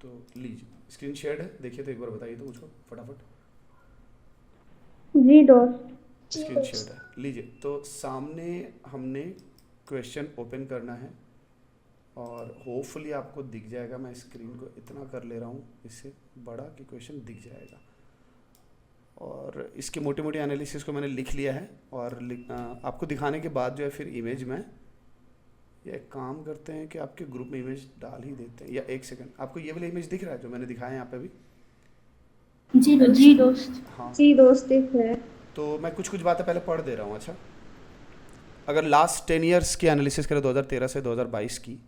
तो लीजिए screen share है, देखिए तो एक बार बताइए तो मुझको फटाफट। जी दोस्त। स्क्रीन शेयर है, लीजिए तो सामने हमने क्वेश्चन ओपन करना है और होपफुली आपको दिख जाएगा। मैं स्क्रीन को इतना कर ले रहा हूँ इससे बड़ा कि क्वेश्चन दिख जाएगा। और इसके मोटे मोटे एनालिसिस को मैंने लिख लिया है और आपको दिखाने के बाद जो है फिर इमेज में या एक काम करते हैं कि आपके ग्रुप में इमेज डाल ही देते हैं। या एक सेकंड, आपको ये वाला इमेज दिख रहा है जो मैंने दिखाया है यहाँ पे अभी? जी दोस्त। हाँ, जी दोस्त दिख रहा है। तो मैं कुछ कुछ बातें पहले पढ़ दे रहा हूँ। अच्छा, अगर लास्ट 10 ईयर्स की एनालिसिस करें 2013 से 2022 की,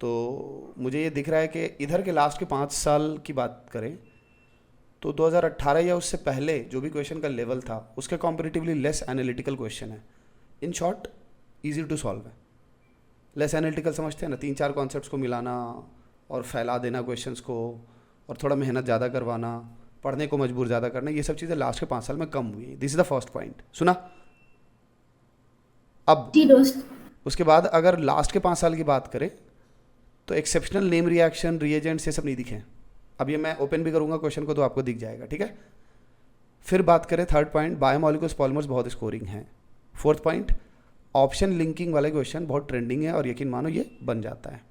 तो मुझे ये दिख रहा है कि इधर के लास्ट के 5 साल की बात करें तो 2018 या उससे पहले जो भी क्वेश्चन का लेवल था उसके कॉम्परेटिवली लेस एनालिटिकल क्वेश्चन है। In short, easy to solve है। लेस एनालिटिकल समझते हैं ना, 3-4 कॉन्सेप्ट्स को मिलाना और फैला देना क्वेश्चंस को, और थोड़ा मेहनत ज़्यादा करवाना, पढ़ने को मजबूर ज़्यादा करना, ये सब चीज़ें लास्ट के 5 साल में कम हुई। This is the first point, सुना? अब जी दोस्त। उसके बाद अगर लास्ट के 5 साल की बात करें तो एक्सेप्शनल नेम रिएक्शन रिएजेंट्स ये सब नहीं दिखे। अब ये मैं ओपन भी करूँगा क्वेश्चन को तो आपको दिख जाएगा, ठीक है? फिर बात करें थर्ड पॉइंट, बायोमोलिकुलर्स पॉलिमर्स बहुत स्कोरिंग हैं। फोर्थ पॉइंट, ऑप्शन लिंकिंग वाले क्वेश्चन बहुत ट्रेंडिंग है और यकीन मानो ये बन जाता है।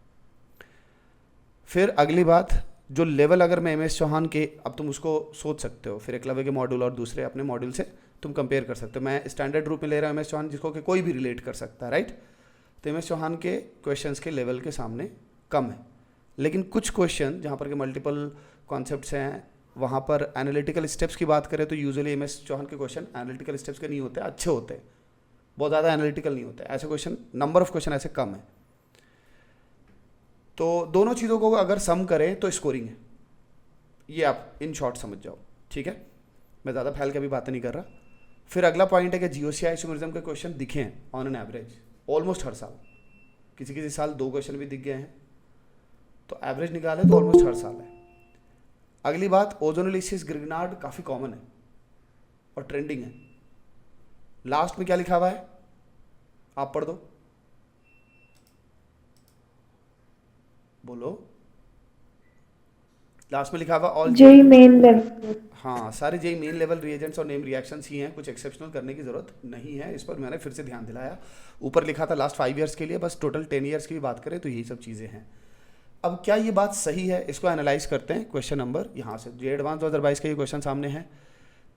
फिर अगली बात, जो लेवल अगर मैं एम एस चौहान के, अब तुम उसको सोच सकते हो, फिर एकलव्य के मॉड्यूल और दूसरे अपने मॉड्यूल से तुम कंपेयर कर सकते हो। मैं स्टैंडर्ड रूप में ले रहा हूँ एम एस चौहान, जिसको कि कोई भी रिलेट कर सकता है, राइट? तो एम एस चौहान के क्वेश्चंस के लेवल के सामने कम है, लेकिन कुछ क्वेश्चन जहाँ पर के मल्टीपल कॉन्सेप्ट्स हैं, वहाँ पर एनालिटिकल स्टेप्स की बात करें तो यूजुअली एम एस चौहान के क्वेश्चन एनालिटिकल स्टेप्स के नहीं होते, अच्छे होते हैं, बहुत ज़्यादा एनालिटिकल नहीं होते ऐसे क्वेश्चन, नंबर ऑफ क्वेश्चन ऐसे कम है। तो दोनों चीज़ों को अगर सम करें तो स्कोरिंग है, ये आप इन शॉर्ट समझ जाओ, ठीक है? मैं ज़्यादा फैल के अभी बातें नहीं कर रहा। फिर अगला पॉइंट है कि जीओसीआई आइसोमेरिज्म के क्वेश्चन दिखे हैं ऑन एन एवरेज ऑलमोस्ट हर साल, किसी किसी साल 2 क्वेश्चन भी दिख गए हैं, तो एवरेज निकाले तो ऑलमोस्ट हर साल है। अगली बात, ओजोनोलिसिस ग्रिग्नार्ड काफ़ी कॉमन है और ट्रेंडिंग है। लास्ट में क्या लिखा हुआ है, आप पढ़ दो, बोलो। लास्ट में लिखा हुआ ऑल जेई मेन लेवल। हाँ, सारे जेई मेन लेवल रिएजेंट्स और नेम रिएक्शंस ही हैं, कुछ एक्सेप्शनल करने की ज़रूरत नहीं है। इस पर मैंने फिर से ध्यान दिलाया। ऊपर लिखा था लास्ट 5 ईयर्स के लिए, बस टोटल 10 ईयर्स की भी बात करें तो यही सब चीज़ें हैं। अब क्या ये बात सही है, इसको एनालाइज करते हैं। क्वेश्चन नंबर यहाँ से जे एडवांस 2022 का ये क्वेश्चन सामने है।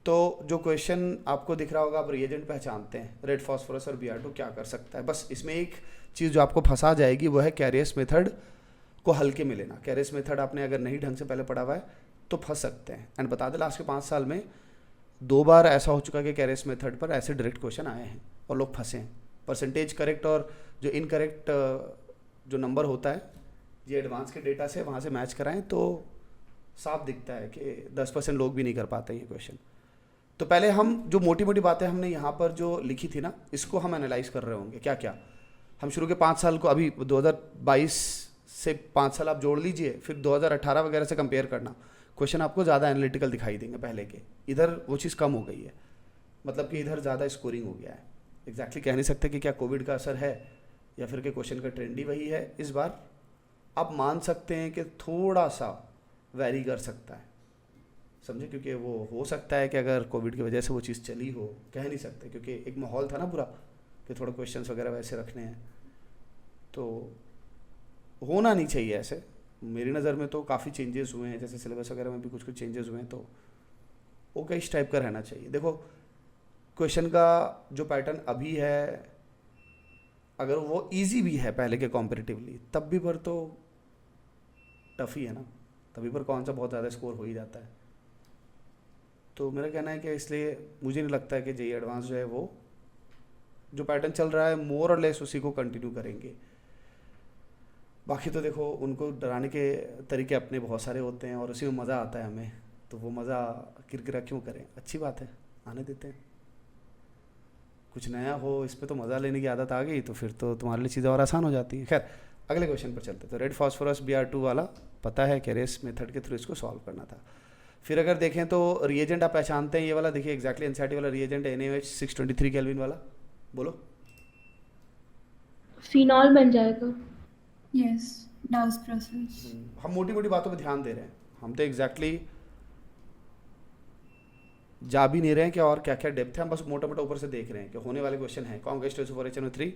तो जो क्वेश्चन आपको दिख रहा होगा, आप रिएजेंट पहचानते हैं, रेड फॉस्फोरस और Br2 क्या कर सकता है। बस इसमें एक चीज़ जो आपको फंसा जाएगी वो है कैरियस मेथड को हल्के में लेना। कैरियस मेथड आपने अगर नहीं ढंग से पहले पढ़ा हुआ है तो फंस सकते हैं। एंड बता दें, लास्ट के 5 साल में 2 बार ऐसा हो चुका है कि कैरियस मेथड पर ऐसे डायरेक्ट क्वेश्चन आए हैं और लोग फंसे हैं। परसेंटेज करेक्ट और जो इनकरेक्ट जो नंबर होता है ये एडवांस के डेटा से वहाँ से मैच कराएं तो साफ दिखता है कि 10% लोग भी नहीं कर पाते ये क्वेश्चन। तो पहले हम जो मोटी मोटी बातें हमने यहाँ पर जो लिखी थी ना, इसको हम एनालाइज कर रहे होंगे क्या क्या। हम शुरू के 5 साल को, अभी 2022 से 5 साल आप जोड़ लीजिए, फिर 2018 वगैरह से कंपेयर करना, क्वेश्चन आपको ज़्यादा एनालिटिकल दिखाई देंगे पहले के। इधर वो चीज़ कम हो गई है, मतलब कि इधर ज़्यादा स्कोरिंग हो गया है। एग्जैक्टली कह नहीं सकते कि क्या कोविड का असर है या फिर कि क्वेश्चन का ट्रेंड ही वही है। इस बार आप मान सकते हैं कि थोड़ा सा वैरी कर सकता है, समझे? क्योंकि वो हो सकता है कि अगर कोविड की वजह से वो चीज़ चली हो, कह नहीं सकते, क्योंकि एक माहौल था ना पूरा कि थोड़ा क्वेश्चंस वगैरह वैसे रखने हैं, तो होना नहीं चाहिए ऐसे। मेरी नज़र में तो काफ़ी चेंजेस हुए हैं, जैसे सिलेबस वगैरह में भी कुछ कुछ चेंजेस हुए हैं, तो वो इस टाइप का रहना चाहिए। देखो, क्वेश्चन का जो पैटर्न अभी है, अगर वो इजी भी है पहले के कॉम्पेरेटिवली, तब भी पर तो टफ ही है ना, तभी पर कौन सा बहुत ज़्यादा स्कोर हो ही जाता है। तो मेरा कहना है कि इसलिए मुझे नहीं लगता है कि जेई एडवांस जो है वो जो पैटर्न चल रहा है मोर और लेस उसी को कंटिन्यू करेंगे। बाकी तो देखो, उनको डराने के तरीके अपने बहुत सारे होते हैं और उसी में मज़ा आता है हमें, तो वो मज़ा किरकिरा क्यों करें, अच्छी बात है, आने देते हैं। कुछ नया हो इस पे तो मज़ा लेने की आदत आ गई तो फिर तो तुम्हारे लिए चीज़ें और आसान हो जाती हैं। खैर, अगले क्वेश्चन पर चलते। तो रेड फॉस्फोरस Br2 वाला पता है, कैरियस मेथड के थ्रू इसको सॉल्व करना था। फिर अगर देखें तो रिएजेंट आप पहचानते हैं, ये वाला देखिए एग्जैक्टली एनसीईआरटी वाला रिएजेंट है, NaOH 623 केल्विन वाला, बोलो। फिनॉल बन जाएगा। यस। Dawes process. हम मोटी मोटी बातों पे ध्यान दे रहे हैं, हम तो एग्जैक्टली जा भी नहीं रहे हैं कि और क्या क्या डेप्थ है, हम बस मोटा मोटा ऊपर से देख रहे हैं कि होने वाले क्वेश्चन है कौन गेस्ट HNO3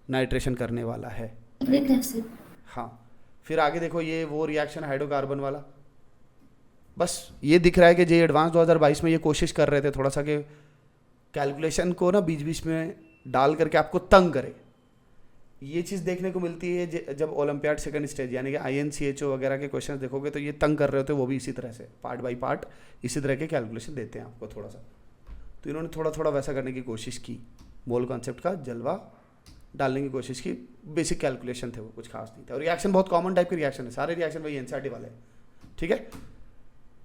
नाइट्रेशन करने वाला है। Nitric acid. हाँ, फिर आगे देखो ये वो रिएक्शन हाइड्रोकार्बन वाला, बस ये दिख रहा है कि जे एडवांस 2022 में ये कोशिश कर रहे थे थोड़ा सा कि कैलकुलेशन को ना बीच बीच में डाल करके आपको तंग करे। ये चीज़ देखने को मिलती है जब ओलंपियाड सेकंड स्टेज यानी कि INCHO वगैरह के क्वेश्चन देखोगे तो ये तंग कर रहे होते हैं, वो भी इसी तरह से पार्ट बाय पार्ट इसी तरह के कैलकुलेशन देते हैं आपको थोड़ा सा। तो इन्होंने थोड़ा थोड़ा वैसा करने की कोशिश की, मोल कॉन्सेप्ट का जलवा डालने की कोशिश की, बेसिक कैलकुलेशन थे वो, कुछ खास नहीं था। और रिएक्शन बहुत कॉमन टाइप के रिएक्शन है, सारे रिएक्शन वही NCERT वाले हैं, ठीक है।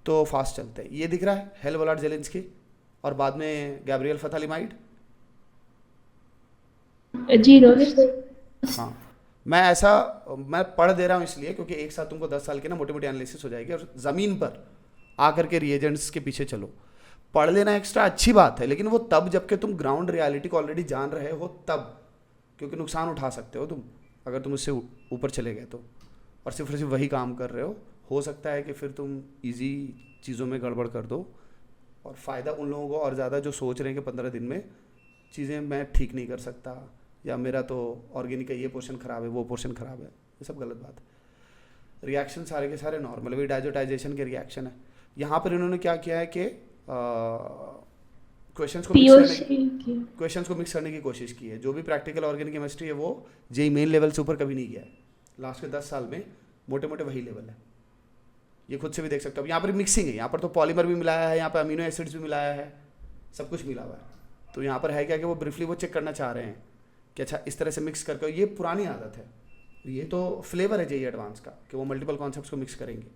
तो फास्ट चलते हैं, ये दिख रहा है हेल वोलार्ड जेलेंस्की और बाद में गैब्रियल फथालिमाइड। जी दोस्त। हाँ, मैं पढ़ दे रहा हूँ इसलिए क्योंकि एक साथ तुमको 10 साल की ना मोटी मोटी एनालिसिस हो जाएगी और ज़मीन पर आकर के रिएजेंट्स के पीछे चलो। पढ़ लेना एक्स्ट्रा अच्छी बात है, लेकिन वो तब जबकि तुम ग्राउंड रियलिटी को ऑलरेडी जान रहे हो तब, क्योंकि नुकसान उठा सकते हो तुम अगर तुम उससे ऊपर चले गए तो, और सिर्फ वही काम कर रहे हो सकता है कि फिर तुम ईजी चीज़ों में गड़बड़ कर दो और फ़ायदा उन लोगों को और ज़्यादा जो सोच रहे हैं कि 15 दिन में चीज़ें मैं ठीक नहीं कर सकता या मेरा तो ऑर्गेनिक का ये पोर्शन ख़राब है वो पोर्शन ख़राब है, ये सब गलत बात है। रिएक्शन सारे के सारे नॉर्मल वही डाइजेटाइजेशन के रिएक्शन है। यहाँ पर इन्होंने क्या किया है कि क्वेश्चंस को मिक्स करने की कोशिश की है। जो भी प्रैक्टिकल ऑर्गेनिक केमिस्ट्री है वो जेई मेन लेवल से ऊपर कभी नहीं गया है, लास्ट के 10 साल में मोटे मोटे वही लेवल है। ये खुद से भी देख सकते हो, यहाँ पर मिक्सिंग है, यहाँ पर तो पॉलीमर भी मिलाया है, यहाँ पर अमीनो एसिड्स भी मिलाया है, सब कुछ मिला हुआ है। तो यहाँ पर है क्या कि वो ब्रीफली वो चेक करना चाह रहे हैं कि अच्छा इस तरह से मिक्स करके, ये पुरानी आदत है, ये तो फ्लेवर है जेई एडवांस का कि वो मल्टीपल कॉन्सेप्ट्स को मिक्स करेंगे।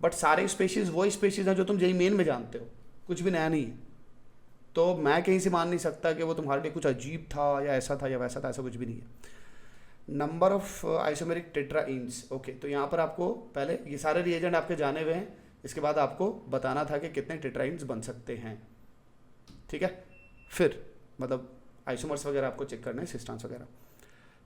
बट सारे स्पेशीज़ वही स्पेशीज़ हैं जो तुम जेई मेन में जानते हो, कुछ भी नया नहीं है। तो मैं कहीं से मान नहीं सकता कि वो तुम्हारे लिए कुछ अजीब था या ऐसा था या वैसा था, ऐसा कुछ भी नहीं है। नंबर ऑफ आइसोमेरिक टेट्राइन्स, ओके, तो यहाँ पर आपको पहले ये सारे रिएजेंट आपके जाने हुए हैं, इसके बाद आपको बताना था कि कितने टेट्राइन्स बन सकते हैं, ठीक है। फिर मतलब आइसोमर्स वगैरह आपको चेक करना है, सिस्टांस वगैरह।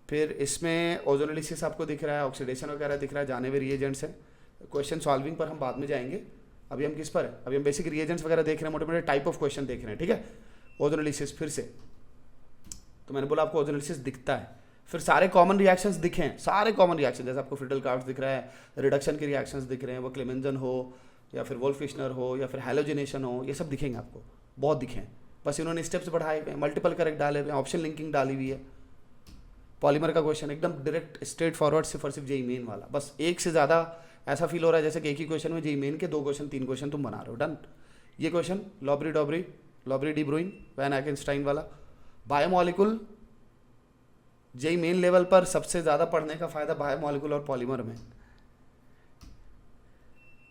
फिर इसमें ओजोनोलिसिस आपको दिख रहा है, ऑक्सीडेशन वगैरह दिख रहा है, जाने हुए रिएजेंट्स हैं। क्वेश्चन सॉल्विंग पर हम बाद में जाएंगे, अभी हम किस पर है, अभी हम बेसिक रिएजेंट्स वगैरह देख रहे हैं, मोटे मोटे टाइप ऑफ क्वेश्चन देख रहे हैं, ठीक है। ओजोनोलिसिस फिर से, तो मैंने बोला आपको ओजोनोलिसिस दिखता है। फिर सारे कॉमन रिएक्शंस दिखे हैं, सारे कॉमन रिएक्शन, जैसे आपको फ्रिडल कार्ड्स दिख रहा है, रिडक्शन के रिएक्शंस दिख रहे हैं, वो क्लेमेंजन हो या फिर वोल्फिश्नर हो या फिर हैलोजिनेशन हो, ये सब दिखेंगे आपको, बहुत दिखे हैं। बस इन्होंने स्टेप्स बढ़ाए हुए हैं, मल्टीपल करेक्ट डाले हुए हैं, ऑप्शन लिंकिंग डाली हुई है। पॉलीमर का क्वेश्चन एकदम डायरेक्ट स्ट्रेट फॉरवर्ड सिर्फ और सिर्फ जेई मेन वाला, बस एक से ज़्यादा ऐसा फील हो रहा है जैसे कि एक ही क्वेश्चन में जेई मेन के 2 क्वेश्चन 3 क्वेश्चन तुम बना रहे हो, डन। ये क्वेश्चन लॉबरी डी ब्रुइन वैन आइकेनस्टाइन वाला, बायोमॉलिक्यूल जेई मेन लेवल पर सबसे ज़्यादा पढ़ने का फ़ायदा बायोमॉलिक्यूल और पॉलीमर में,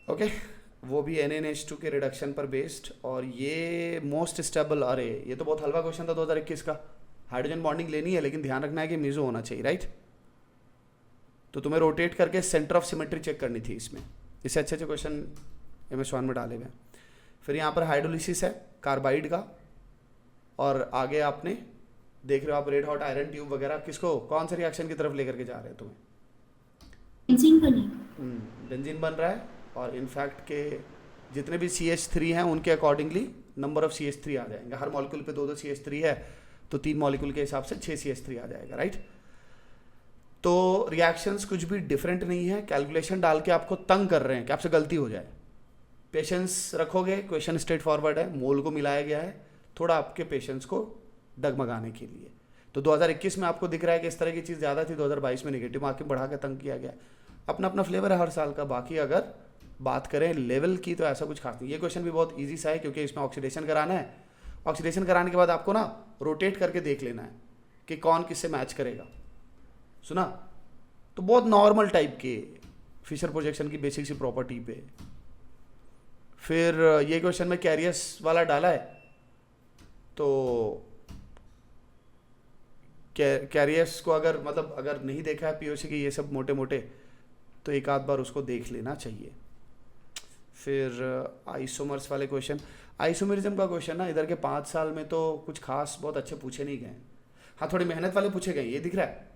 ओके। वो भी NaNH2 के रिडक्शन पर बेस्ड, और ये मोस्ट स्टेबल, अरे ये तो बहुत हल्का क्वेश्चन था 2021 का। हाइड्रोजन बॉन्डिंग लेनी है लेकिन ध्यान रखना है कि मीजो होना चाहिए, राइट। तो तुम्हें रोटेट करके सेंटर ऑफ सिमेट्री चेक करनी थी इसमें, इससे अच्छे क्वेश्चन MS1 में डाले हुए हैं। फिर यहाँ पर हाइड्रोलिसिस है कार्बाइड का, और आगे आपने देख रहे हो आप रेड हॉट आयरन ट्यूब वगैरह, किसको कौन से रिएक्शन की तरफ लेकर के जा रहे हैं तुम्हें, बेंजीन बन रहा है। और इनफैक्ट के जितने भी CH3 हैं उनके अकॉर्डिंगली नंबर ऑफ CH3 आ जाएंगे, हर मॉलिक्यूल पे 2-2 CH3 है तो 3 मॉलिक्यूल के हिसाब से 6 CH3 आ जाएगा, राइट। तो रिएक्शंस कुछ भी डिफरेंट नहीं है, कैलकुलेशन डाल के आपको तंग कर रहे हैं कि आपसे गलती हो जाए। पेशेंस रखोगे, क्वेश्चन स्ट्रेट फॉरवर्ड है, मोल को मिलाया गया है थोड़ा आपके पेशेंस को डगमगाने के लिए। तो 2021 में आपको दिख रहा है कि इस तरह की चीज़ ज़्यादा थी, 2022 में नेगेटिव मार्किंग बढ़ा के तंग किया गया। अपना अपना फ्लेवर है हर साल का। बाकी अगर बात करें लेवल की तो ऐसा कुछ खास नहीं। ये क्वेश्चन भी बहुत इजी सा है क्योंकि इसमें ऑक्सीडेशन कराना है। ऑक्सीडेशन कराने के बाद आपको ना रोटेट करके देख लेना है कि कौन किससे मैच करेगा। सुना? तो बहुत नॉर्मल टाइप के फिशर प्रोजेक्शन की बेसिक सी प्रॉपर्टी पे। फिर ये क्वेश्चन में कैरियस वाला डाला है, तो कैरियर्स को अगर मतलब अगर नहीं देखा है पीओसी के ये सब मोटे मोटे तो एक आध बार उसको देख लेना चाहिए। फिर आइसोमर्स वाले क्वेश्चन, आइसोमरिज्म का क्वेश्चन ना इधर के 5 साल में तो कुछ खास बहुत अच्छे पूछे नहीं गए। हाँ थोड़ी मेहनत वाले पूछे गए, ये दिख रहा है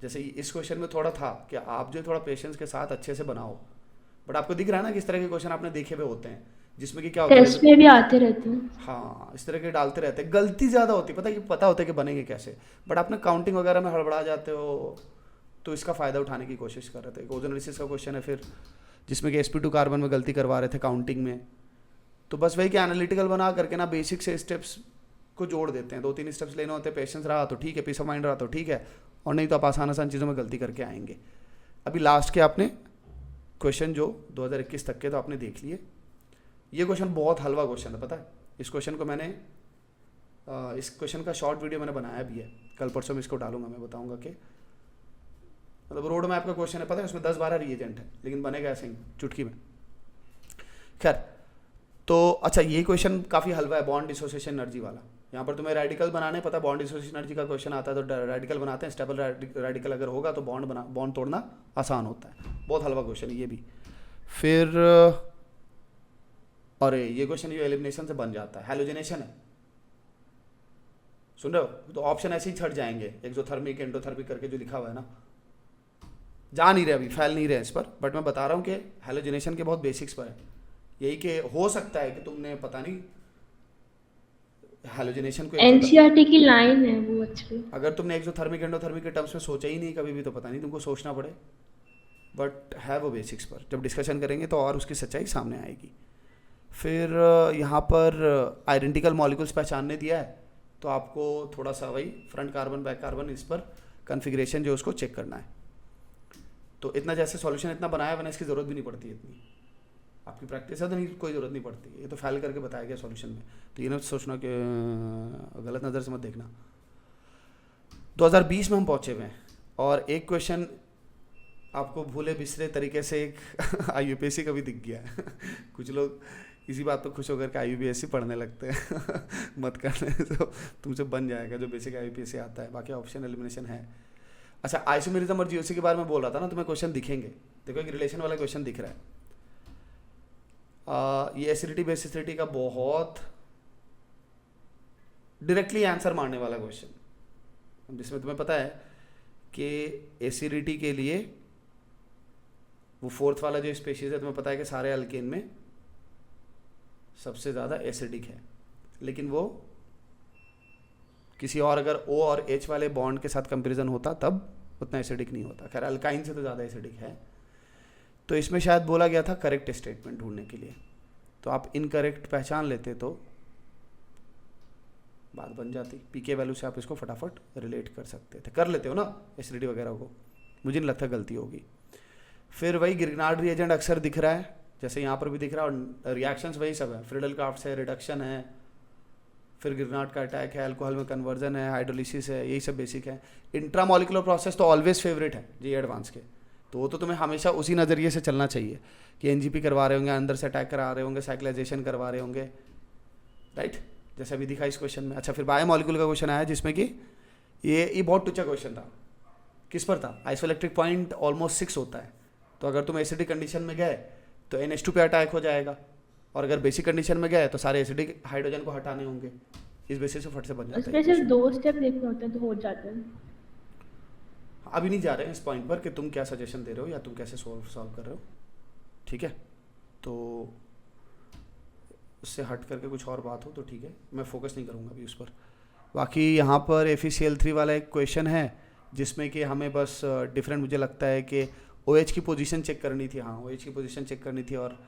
जैसे इस क्वेश्चन में थोड़ा था कि आप जो थोड़ा पेशेंस के साथ अच्छे से बनाओ, बट आपको दिख रहा है ना किस तरह के क्वेश्चन आपने देखे हुए होते हैं, जिसमें कि क्या होता है टेस्ट में भी आते रहते हैं। हाँ इस तरह के डालते रहते हैं, गलती ज़्यादा होती है, पता है कि पता होता है कि बनेंगे कैसे, बट आप ना काउंटिंग वगैरह में हड़बड़ा जाते हो, तो इसका फ़ायदा उठाने की कोशिश कर रहे थे। ओजोनोलिसिस का क्वेश्चन है फिर, जिसमें कि sp2 कार्बन में गलती करवा रहे थे काउंटिंग में, तो बस वही कि एनालिटिकल बना करके ना बेसिक से स्टेप्स को जोड़ देते हैं, 2-3 स्टेप्स लेने होते हैं, पेशेंस रहा तो ठीक है, पीस ऑफ माइंड रहा तो ठीक है, और नहीं तो आप आसान आसान चीज़ों में गलती करके आएंगे। अभी लास्ट के आपने क्वेश्चन जो 2021 तक के तो आपने देख लिए। ये क्वेश्चन बहुत हलवा क्वेश्चन है, पता है। इस क्वेश्चन को मैंने इस क्वेश्चन का शॉर्ट वीडियो मैंने बनाया भी है, कल परसों में इसको डालूंगा, मैं बताऊंगा कि मतलब रोड मैप का क्वेश्चन है, पता है उसमें 10-12 रिएजेंट है, लेकिन बनेगा ऐसे ही चुटकी में। खैर तो अच्छा ये क्वेश्चन काफ़ी हलवा है, बॉन्ड डिसोसिएशन एनर्जी वाला। यहाँ पर तुम्हें रेडिकल बनाने पता, बॉन्ड डिसोसिएशन एनर्जी का क्वेश्चन आता है तो रेडिकल बनाते हैं, स्टेबल रेडिकल अगर होगा तो बॉन्ड तोड़ना आसान होता है। बहुत हलवा क्वेश्चन है ये भी। फिर अरे ये क्वेश्चन जो एलिमिनेशन से बन जाता है, हैलोजिनेशन है, सुन रहे हो, तो ऑप्शन ऐसे ही छट जाएंगे, एक्सोथर्मिक एंडोथर्मिक करके जो लिखा हुआ है ना, जा नहीं रहे अभी, फैल नहीं रहे इस पर, बट मैं बता रहा हूँ कि हैलोजिनेशन के बहुत बेसिक्स पर है। यही कि हो सकता है कि तुमने पता नहीं हैलोजिनेशन को एनसीईआरटी की लाइन है वो एक्चुअली। अगर तुमने एक्सोथर्मिक एंडोथर्मिक के टर्म्स में सोचा ही नहीं कभी भी, तो पता नहीं तुमको सोचना पड़े, बट है वो बेसिक्स पर, जब डिस्कशन करेंगे तो और उसकी सच्चाई सामने आएगी। फिर यहाँ पर आइडेंटिकल मॉलिक्यूल्स पहचानने दिया है, तो आपको थोड़ा सा वही फ्रंट कार्बन बैक कार्बन इस पर कन्फिग्रेशन जो उसको चेक करना है। तो इतना जैसे सॉल्यूशन इतना बनाया मैंने, इसकी ज़रूरत भी नहीं पड़ती इतनी, आपकी प्रैक्टिस है तो नहीं, कोई ज़रूरत नहीं पड़ती, ये तो फैल करके बताया गया सॉल्यूशन में, तो ये ना सोचना कि गलत नज़र से मत देखना। 2020 में हम पहुँचे हुए हैं, और एक क्वेश्चन आपको भूले बिसरे तरीके से एक IUPAC का भी दिख गया है कुछ लोग इसी बात पर खुश होकर के IUPAC पढ़ने लगते हैं मत करने, तो तुमसे बन जाएगा जो बेसिक IUPAC आता है, बाकी ऑप्शन एलिमिनेशन है। अच्छा आइसोमेरिज्म और GOC के बारे में बोल रहा था ना, तुम्हें क्वेश्चन दिखेंगे, देखो एक रिलेशन वाला क्वेश्चन दिख रहा है। ये एसिडिटी बेसिसिटी का बहुत डायरेक्टली आंसर मारने वाला क्वेश्चन, जिसमें तुम्हें पता है कि एसिडिटी के लिए वो फोर्थ वाला जो स्पेशीज है, तुम्हें पता है कि सारे अल्केन में सबसे ज़्यादा एसिडिक है, लेकिन वो किसी और अगर O और H वाले बॉन्ड के साथ कंपैरिजन होता तब उतना एसिडिक नहीं होता। खैर अल्काइन से तो ज़्यादा एसिडिक है, तो इसमें शायद बोला गया था करेक्ट स्टेटमेंट ढूंढने के लिए, तो आप इनकरेक्ट पहचान लेते तो बात बन जाती। पीके वैल्यू से आप इसको फटाफट रिलेट कर सकते थे, कर लेते हो ना एसिडिटी वगैरह को, मुझे नहीं लगता गलती होगी। फिर वही गिरनार्ड रिएजेंट अक्सर दिख रहा है, जैसे यहाँ पर भी दिख रहा है, और रिएक्शंस वही सब है, फ्रीडल क्राफ्ट है, रिडक्शन है, फिर गिरनार्ड का अटैक है, अल्कोहल में कन्वर्जन है, हाइड्रोलिसिस है, यही सब बेसिक है। इंट्रामोलिकुलर प्रोसेस तो ऑलवेज फेवरेट है जी एडवांस के, तो वो तो तुम्हें हमेशा उसी नज़रिए से चलना चाहिए कि एनजीपी करवा रहे होंगे, अंदर से अटैक करा रहे होंगे, साइक्लाइजेशन करवा रहे होंगे, राइट, जैसे अभी दिखा इस क्वेश्चन में। अच्छा फिर बायोमोलिकुलर का क्वेश्चन आया, जिसमें कि ये बहुत टुच्चा क्वेश्चन था, किस पर था, आइसोइलेक्ट्रिक पॉइंट ऑलमोस्ट 6 होता है, तो अगर तुम एसिडिक कंडीशन में गए तो NH2 पे अटैक हो जाएगा, और अगर बेसिक कंडीशन में गए तो सारे एसिडिक हाइड्रोजन को हटाने होंगे, इस बेसिस से फट से बन जाता है। उसमें सिर्फ 2 स्टेप देखने होते हैं तो हो जाते हैं। अभी नहीं जा रहे हैं इस पॉइंट पर कि तुम क्या सजेशन दे रहे हो या तुम कैसे सॉल्व कर रहे हो, ठीक है, तो उससे हट करके कुछ और बात हो तो ठीक है, मैं फोकस नहीं करूँगा अभी उस पर। बाकी यहाँ पर FeCl3 वाला एक क्वेश्चन है, जिसमें कि हमें बस डिफरेंट, मुझे लगता है कि OH की पोजीशन चेक करनी थी, हाँ OH की पोजीशन चेक करनी थी, और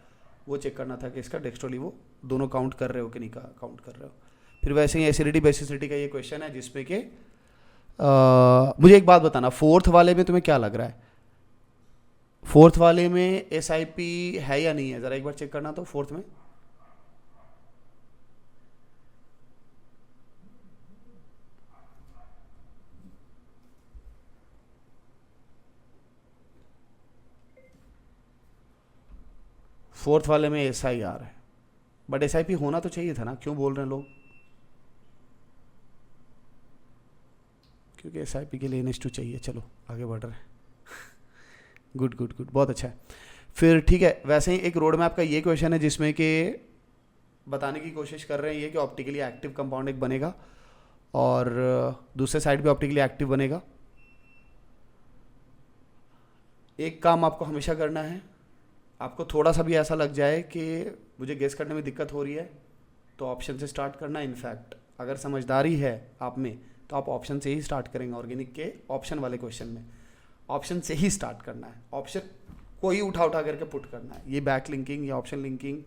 वो चेक करना था कि इसका डेक्स्ट्रोली वो दोनों काउंट कर रहे हो कि नहीं काउंट कर रहे हो। फिर वैसे ही एसिडिटी बेसिसिटी का ये क्वेश्चन है, जिसमें कि मुझे एक बात बताना, फोर्थ वाले में तुम्हें क्या लग रहा है, फोर्थ वाले में SIP है या नहीं है, ज़रा एक बार चेक करना तो फोर्थ में। फोर्थ वाले में SIR है, बट SIP होना तो चाहिए था ना, क्यों बोल रहे हैं लोग, क्योंकि SIP के लिए NH2 चाहिए। चलो आगे बढ़ रहे हैं गुड गुड गुड, बहुत अच्छा है। फिर ठीक है, वैसे ही एक रोड मैप का ये क्वेश्चन है, जिसमें कि बताने की कोशिश कर रहे हैं ये कि ऑप्टिकली एक्टिव कंपाउंड एक बनेगा और दूसरे साइड भी ऑप्टिकली एक्टिव बनेगा, एक काम आपको हमेशा करना है, आपको थोड़ा सा भी ऐसा लग जाए कि मुझे गेस करने में दिक्कत हो रही है तो ऑप्शन से स्टार्ट करना। इनफैक्ट अगर समझदारी है आप में तो आप ऑप्शन से ही स्टार्ट करेंगे। ऑर्गेनिक के ऑप्शन वाले क्वेश्चन में ऑप्शन से ही स्टार्ट करना है, ऑप्शन कोई उठा उठा करके पुट करना है। ये बैक लिंकिंग या ऑप्शन लिंकिंग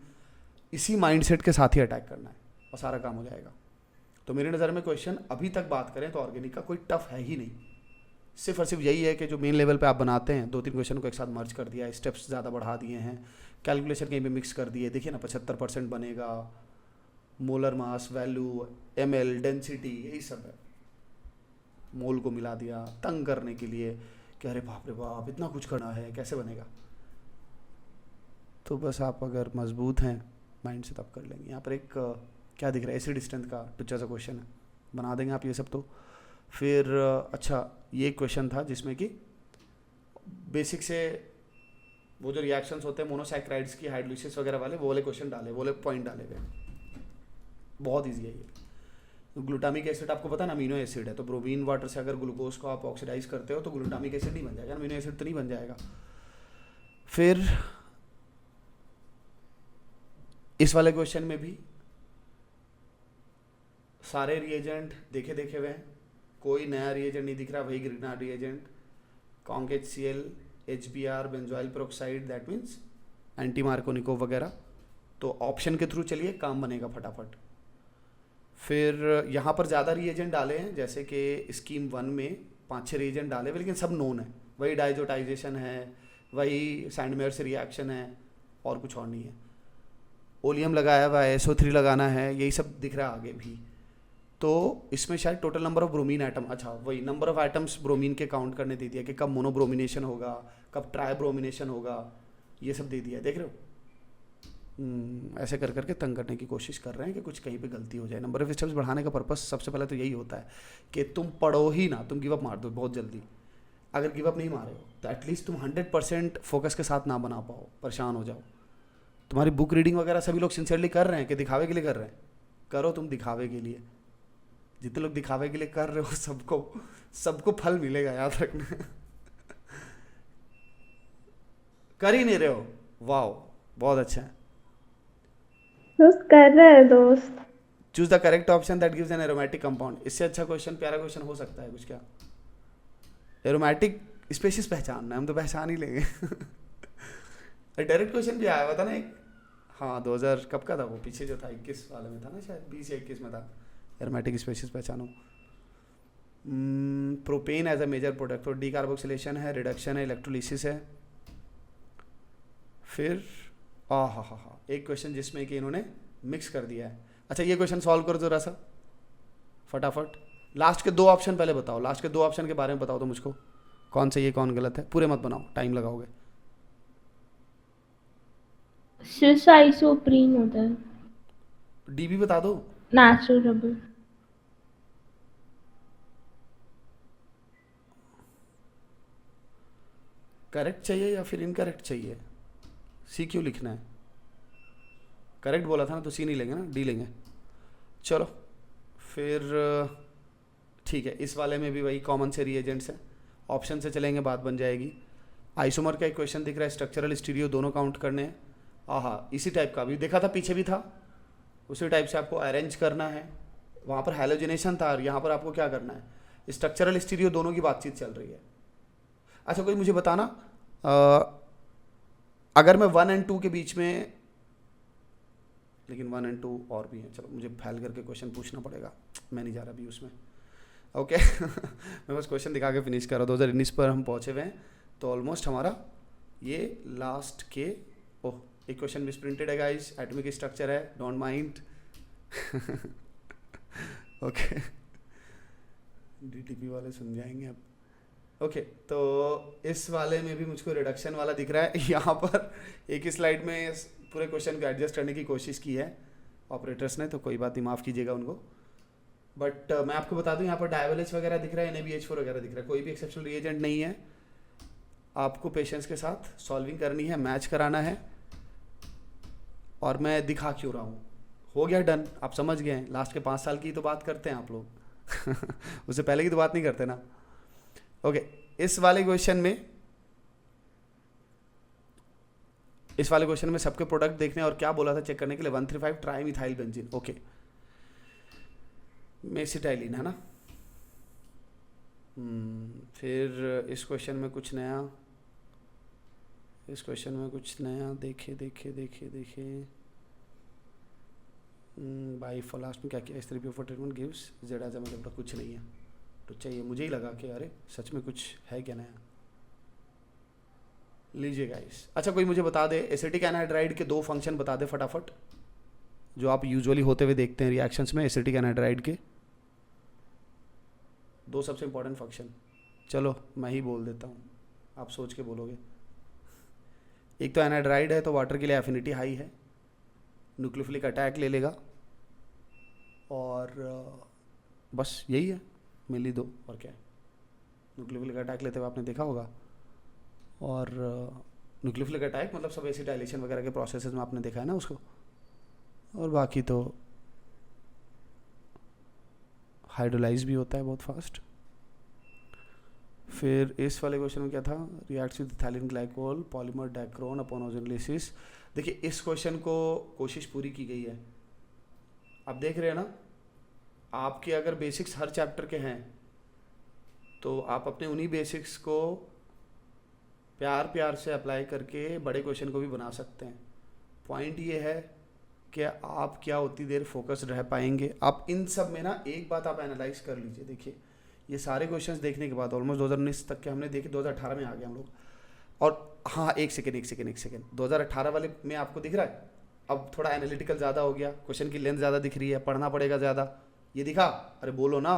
इसी माइंडसेट के साथ ही अटैक करना है और सारा काम हो जाएगा। तो मेरी नज़र में क्वेश्चन अभी तक बात करें तो ऑर्गेनिक का कोई टफ है ही नहीं। सिर्फ और सिर्फ यही है कि जो मेन लेवल पे आप बनाते हैं 2-3 क्वेश्चन को एक साथ मर्ज कर दिया, स्टेप्स ज़्यादा बढ़ा दिए हैं, कैलकुलेशन कहीं पे मिक्स कर दिए। देखिए ना 75% बनेगा, molar mass value, ml density, यही सब है। मोल को मिला दिया तंग करने के लिए कि अरे बाप रे बाप इतना कुछ करना है कैसे बनेगा। तो बस आप अगर मजबूत हैं माइंड से तब कर लेंगे। यहाँ पर एक क्या दिख रहा है, एसिड स्ट्रेंथ का टुच्चा सा क्वेश्चन है, बना देंगे आप ये सब। तो फिर अच्छा ये क्वेश्चन था जिसमें कि बेसिक से वो जो रिएक्शंस होते हैं मोनोसैक्राइड्स की हाइड्रोलिसिस वगैरह वाले, वो वाले क्वेश्चन डाले, वो वाले पॉइंट डाले गए। बहुत ईजी है ये। ग्लूटामिक एसिड आपको पता है ना अमीनो एसिड है, तो ब्रोमीन वाटर से अगर ग्लूकोज को आप ऑक्सीडाइज करते हो तो ग्लूटामिक एसिड नहीं बन जाएगा, अमीनो एसिड तो नहीं बन जाएगा। फिर इस वाले क्वेश्चन में भी सारे रिएजेंट देखे देखे हुए हैं, कोई नया रिएजेंट नहीं दिख रहा, वही Grignard reagent, conc HCl, HBr, benzoyl peroxide, that means anti Markovnikov वगैरह। तो ऑप्शन के थ्रू चलिए काम बनेगा फटाफट। फिर यहाँ पर ज़्यादा रिएजेंट डाले हैं, जैसे कि स्कीम 1 में 5-6 रिएजेंट डाले हुए, लेकिन सब नोन है। वही डाइजोटाइजेशन है, वही सैंडमेयर रिएक्शन है, और कुछ और नहीं है। ओलियम लगाया हुआ है, SO3 लगाना है, यही सब दिख रहा है आगे भी। तो इसमें शायद total number of bromine item, अच्छा वही नंबर ऑफ आइटम्स ब्रोमीन के काउंट करने दे दिया कि कब मोनोब्रोमिनेशन होगा, कब ट्राइब्रोमिनेशन होगा, ये सब दे दिया। देख रहे हो, ऐसे कर करके तंग करने की कोशिश कर रहे हैं कि कुछ कहीं पे गलती हो जाए। नंबर ऑफ स्टेप्स बढ़ाने का पर्पस सबसे पहले तो यही होता है कि तुम पढ़ो ही ना, तुम गिव अप मार दो बहुत जल्दी। अगर गिव अप नहीं मारे हो तो एटलीस्ट तुम 100% फोकस के साथ ना बना पाओ, परेशान हो जाओ। तुम्हारी बुक रीडिंग वगैरह सभी लोग सिंसियरली कर रहे हैं कि दिखावे के लिए कर रहे हैं, करो तुम दिखावे के लिए। जितने लोग दिखावे के लिए कर रहे हो सबको फल मिलेगा, याद रखना। कर ही नहीं रहे हो, वाओ बहुत अच्छा है। दोस्त कर रहा है दोस्त। Choose the correct option that gives an aromatic compound. इससे अच्छा क्वेश्चन, प्यारा क्वेश्चन हो सकता है कुछ क्या? एरोमेटिक स्पेशीज पहचानना है, हम तो पहचान ही लेंगे। डायरेक्ट क्वेश्चन भी आया हुआ था ना एक, हाँ 2000 कब का था वो, पीछे जो था 21 वाले में था ना, शायद 20 या 21 में था। एरोमेटिक स्पेशीज पहचानो। Propane as a major product, तो डीकार्बोक्सिलेशन है, रिडक्शन है, इलेक्ट्रोलिसिस है। फिर हाँ एक क्वेश्चन जिसमें कि इन्होंने मिक्स कर दिया है। अच्छा ये क्वेश्चन सॉल्व कर दो जरा सा फटाफट। लास्ट के 2 ऑप्शन पहले बताओ, लास्ट के 2 ऑप्शन के बारे में बताओ तो मुझको, कौन सही है कौन गलत है। पूरे मत बनाओ, टाइम लगाओगे। सिस आइसोप्रीन होता है, DB बता दो। Natural rubber. करेक्ट चाहिए या फिर इनकरेक्ट चाहिए? C क्यों लिखना है? करेक्ट बोला था ना, तो C नहीं लेंगे ना, D लेंगे। चलो फिर ठीक है, इस वाले में भी वही कॉमन से रिएजेंट्स हैं, ऑप्शन से चलेंगे बात बन जाएगी। आइसोमर का एक क्वेश्चन दिख रहा है, स्ट्रक्चरल स्टीरियो दोनों काउंट करने हैं। इसी टाइप का अभी देखा था, पीछे भी था, उसी टाइप से आपको अरेंज करना है। वहाँ पर हैलोजिनेशन था और यहाँ पर आपको क्या करना है, स्ट्रक्चरल स्टीरियो दोनों की बातचीत चल रही है। अच्छा कोई मुझे बताना, अगर मैं 1 और 2 के बीच में, लेकिन 1 और 2 और भी हैं, चलो मुझे फैल करके क्वेश्चन पूछना पड़ेगा, मैं नहीं जा रहा अभी उसमें। ओके मैं बस क्वेश्चन दिखा के फिनिश कर रहा हूँ। 2019 पर हम पहुँचे हुए हैं, तो ऑलमोस्ट हमारा ये लास्ट के, ओह एक क्वेश्चन मिस प्रिंटेड है गाइस, एटॉमिक स्ट्रक्चर है, डोंट माइंड। ओके DTP वाले सुन जाएंगे अब। ओके तो इस वाले में भी मुझको रिडक्शन वाला दिख रहा है। यहाँ पर एक ही स्लाइड में पूरे क्वेश्चन को एडजस्ट करने की कोशिश की है ऑपरेटर्स ने, तो कोई बात नहीं, माफ़ कीजिएगा उनको। बट मैं आपको बता दूं यहाँ पर डायवल वगैरह दिख रहा है, NaBH4 वगैरह दिख रहा है, कोई भी एक्सेप्शनल रिएजेंट नहीं है। आपको पेशेंस के साथ सॉल्विंग करनी है, मैच कराना है। और मैं दिखा क्यों रहा हूँ, हो गया डन, आप समझ गए हैं। लास्ट के 5 साल की तो बात करते हैं आप लोग उससे पहले की तो बात नहीं करते ना। ओके इस वाले क्वेश्चन में इस वाले क्वेश्चन में सबके प्रोडक्ट देखने और क्या बोला था चेक करने के लिए 135 ट्राई मिथाइल बेंजीन, ओके, मेसिटाइलिन है ना। फिर इस क्वेश्चन में कुछ नया, देखे बाई फॉर लास्ट में क्या किया, इस therapy for treatment gives Z as मतलब कुछ नहीं है तो चाहिए, मुझे ही लगा कि अरे सच में कुछ है क्या नया। लीजिए गाइस, अच्छा कोई मुझे बता दे एसिटिक एनहाइड्राइड के 2 फंक्शन बता दे फटाफट, जो आप यूजुअली होते हुए देखते हैं रिएक्शंस में एसिटिक एनहाइड्राइड के 2 सबसे इंपॉर्टेंट फंक्शन। चलो मैं ही बोल देता हूँ, आप सोच के बोलोगे। एक तो एनहाइड्राइड है तो वाटर के लिए एफिनिटी हाई है, न्यूक्लियोफिलिक अटैक ले लेगा, और बस यही है, मिली 2 और क्या है। न्यूक्लियोफिलिक अटैक लेते हुए आपने देखा होगा, और न्यूक्लियोफिलिक अटैक मतलब सब एसिटाइलेशन वगैरह के प्रोसेसेस में आपने देखा है ना उसको, और बाकी तो हाइड्रोलाइज भी होता है बहुत फास्ट। फिर इस वाले क्वेश्चन में क्या था, reacts with ethylene glycol polymer dacron upon ozonolysis. देखिए इस क्वेश्चन को कोशिश पूरी की गई है, आप देख रहे हैं ना, आपके अगर बेसिक्स हर चैप्टर के हैं तो आप अपने उन्हीं बेसिक्स को प्यार से अप्लाई करके बड़े क्वेश्चन को भी बना सकते हैं। पॉइंट ये है कि आप क्या उतनी देर फोकस्ड रह पाएंगे। आप इन सब में ना एक बात आप एनालाइज कर लीजिए, देखिए ये सारे क्वेश्चंस देखने के बाद ऑलमोस्ट 2019 तक के हमने देखे, 2018 में आ गए हम लोग। और हाँ एक सेकेंड 2018 वाले में आपको दिख रहा है, अब थोड़ा एनालिटिकल ज़्यादा हो गया, क्वेश्चन की लेंथ ज़्यादा दिख रही है, पढ़ना पड़ेगा ज़्यादा, ये दिखा, अरे बोलो ना।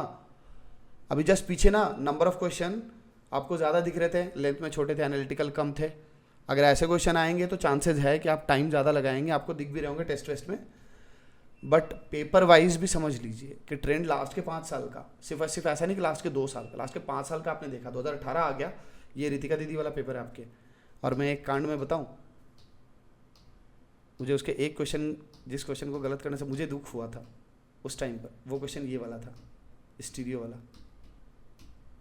अभी जस्ट पीछे ना नंबर ऑफ क्वेश्चन आपको ज़्यादा दिख रहे थे, लेंथ में छोटे थे, एनालिटिकल कम थे। अगर ऐसे क्वेश्चन आएंगे तो चांसेस है कि आप टाइम ज़्यादा लगाएंगे, आपको दिख भी रहे होंगे टेस्ट में, बट पेपर वाइज भी समझ लीजिए कि ट्रेंड लास्ट के 5 साल का, सिर्फ ऐसा नहीं कि लास्ट के 2 साल का, लास्ट के 5 साल का आपने देखा। 2018 आ गया, ये रितिका दीदी वाला पेपर है आपके, और मैं एक कांड में बताऊं, मुझे उसके एक क्वेश्चन, जिस क्वेश्चन को गलत करने से मुझे दुख हुआ था उस टाइम पर, वो क्वेश्चन ये वाला था, स्टीरियो वाला,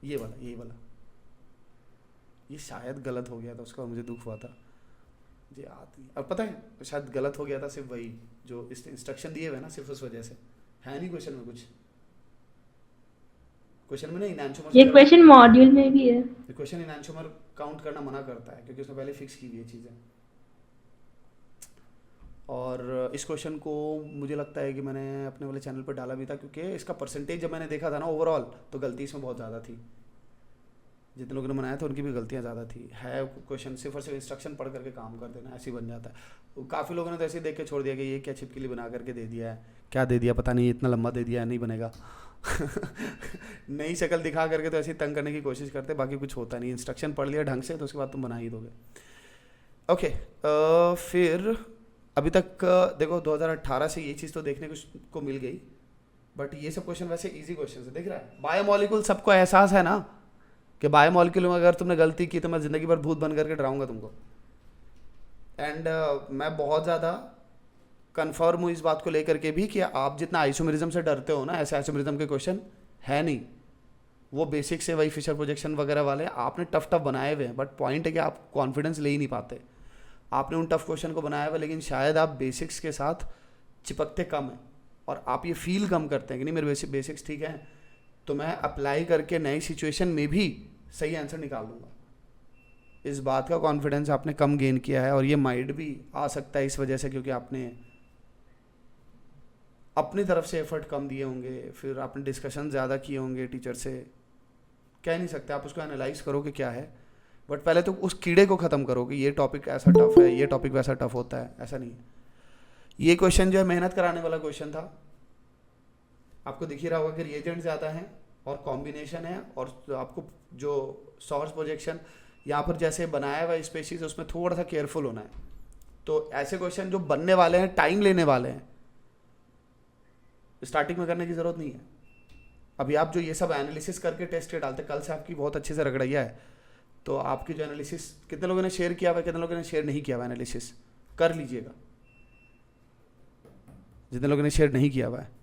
ये वाला, ये शायद गलत हो गया था, उसका मुझे दुख हुआ था, मुझे याद नहीं। अब पता है शायद गलत हो गया था सिर्फ वही जो इस इंस्ट्रक्शन दिए हुए ना, सिर्फ उस वजह से, है नहीं क्वेश्चन में कुछ, क्वेश्चन में ना इनैंशोमर, ये क्वेश्चन मॉड्यूल में भी है। क्वेश्चन इनैंशोमर काउंट करना मना करता है क्योंकि उसने पहले फिक्स की हुई है चीज़ें। और इस क्वेश्चन को मुझे लगता है कि मैंने अपने वाले चैनल पर डाला भी था, क्योंकि इसका परसेंटेज जब मैंने देखा था ना ओवरऑल, तो गलती इसमें बहुत ज़्यादा थी, जितने लोगों ने बनाया था उनकी भी गलतियाँ ज़्यादा थी। है क्वेश्चन सिर्फ और सिर्फ इंस्ट्रक्शन पढ़ करके काम कर देना, ऐसे ही बन जाता है। काफ़ी लोगों ने तो ऐसे ही देख के छोड़ दिया कि ये क्या छिपकली बना करके दे दिया है, क्या दे दिया पता नहीं, इतना लंबा दे दिया है, नहीं बनेगा नई शक्ल दिखा करके तो ऐसे ही तंग करने की कोशिश करते, बाकी कुछ होता नहीं। इंस्ट्रक्शन पढ़ लिया ढंग से तो उसके बाद तुम बना ही दोगे। ओके, फिर अभी तक देखो 2018 से ये चीज़ तो देखने को मिल गई, बट ये सब क्वेश्चन वैसे इजी क्वेश्चन है, दिख रहा है। बायोमोलिक्यूल सबको एहसास है ना कि बायोमोलिक्यूल में अगर तुमने गलती की तो मैं ज़िंदगी भर भूत बन करके डराऊंगा तुमको। एंड मैं बहुत ज़्यादा कन्फर्म हूँ इस बात को लेकर के भी कि आप जितना आइसोमेरिज्म से डरते हो ना, ऐसे आइसोमेरिज्म के क्वेश्चन है नहीं, वो बेसिक से वही फिशर प्रोजेक्शन वगैरह वाले आपने टफ बनाए हुए हैं, बट पॉइंट है कि आप कॉन्फिडेंस ले ही नहीं पाते। आपने उन टफ क्वेश्चन को बनाया हुआ, लेकिन शायद आप बेसिक्स के साथ चिपकते कम हैं, और आप ये फील कम करते हैं कि नहीं मेरे बेसिक्स ठीक हैं, तो मैं अप्लाई करके नई सिचुएशन में भी सही आंसर निकाल लूँगा। इस बात का कॉन्फिडेंस आपने कम गेन किया है, और ये माइंड भी आ सकता है इस वजह से क्योंकि आपने अपनी तरफ से एफर्ट कम दिए होंगे, फिर आपने डिस्कशन ज़्यादा किए होंगे टीचर से, कह नहीं सकते, आप उसको एनालाइज करो कि क्या है, बट पहले तो उस कीड़े को ख़त्म करो कि ये टॉपिक ऐसा टफ है, ये टॉपिक वैसा टफ होता है, ऐसा नहीं है। ये क्वेश्चन जो है मेहनत कराने वाला क्वेश्चन था, आपको दिख ही रहा होगा कि रिएजेंट ज़्यादा हैं और कॉम्बिनेशन है, और आपको जो सोर्स प्रोजेक्शन यहाँ पर जैसे बनाया हुआ स्पेशीज उसमें थोड़ा सा केयरफुल होना है। तो ऐसे क्वेश्चन जो बनने वाले हैं, टाइम लेने वाले हैं, स्टार्टिंग में करने की ज़रूरत नहीं है। अभी आप जो ये सब एनालिसिस करके टेस्ट के डालते, कल से आपकी बहुत अच्छे से रगड़ैया है, तो आपकी जो एनालिसिस, कितने लोगों ने शेयर किया हुआ है, कितने लोगों ने शेयर नहीं किया हुआ एनालिसिस, कर लीजिएगा, जितने लोगों ने शेयर नहीं किया हुआ है।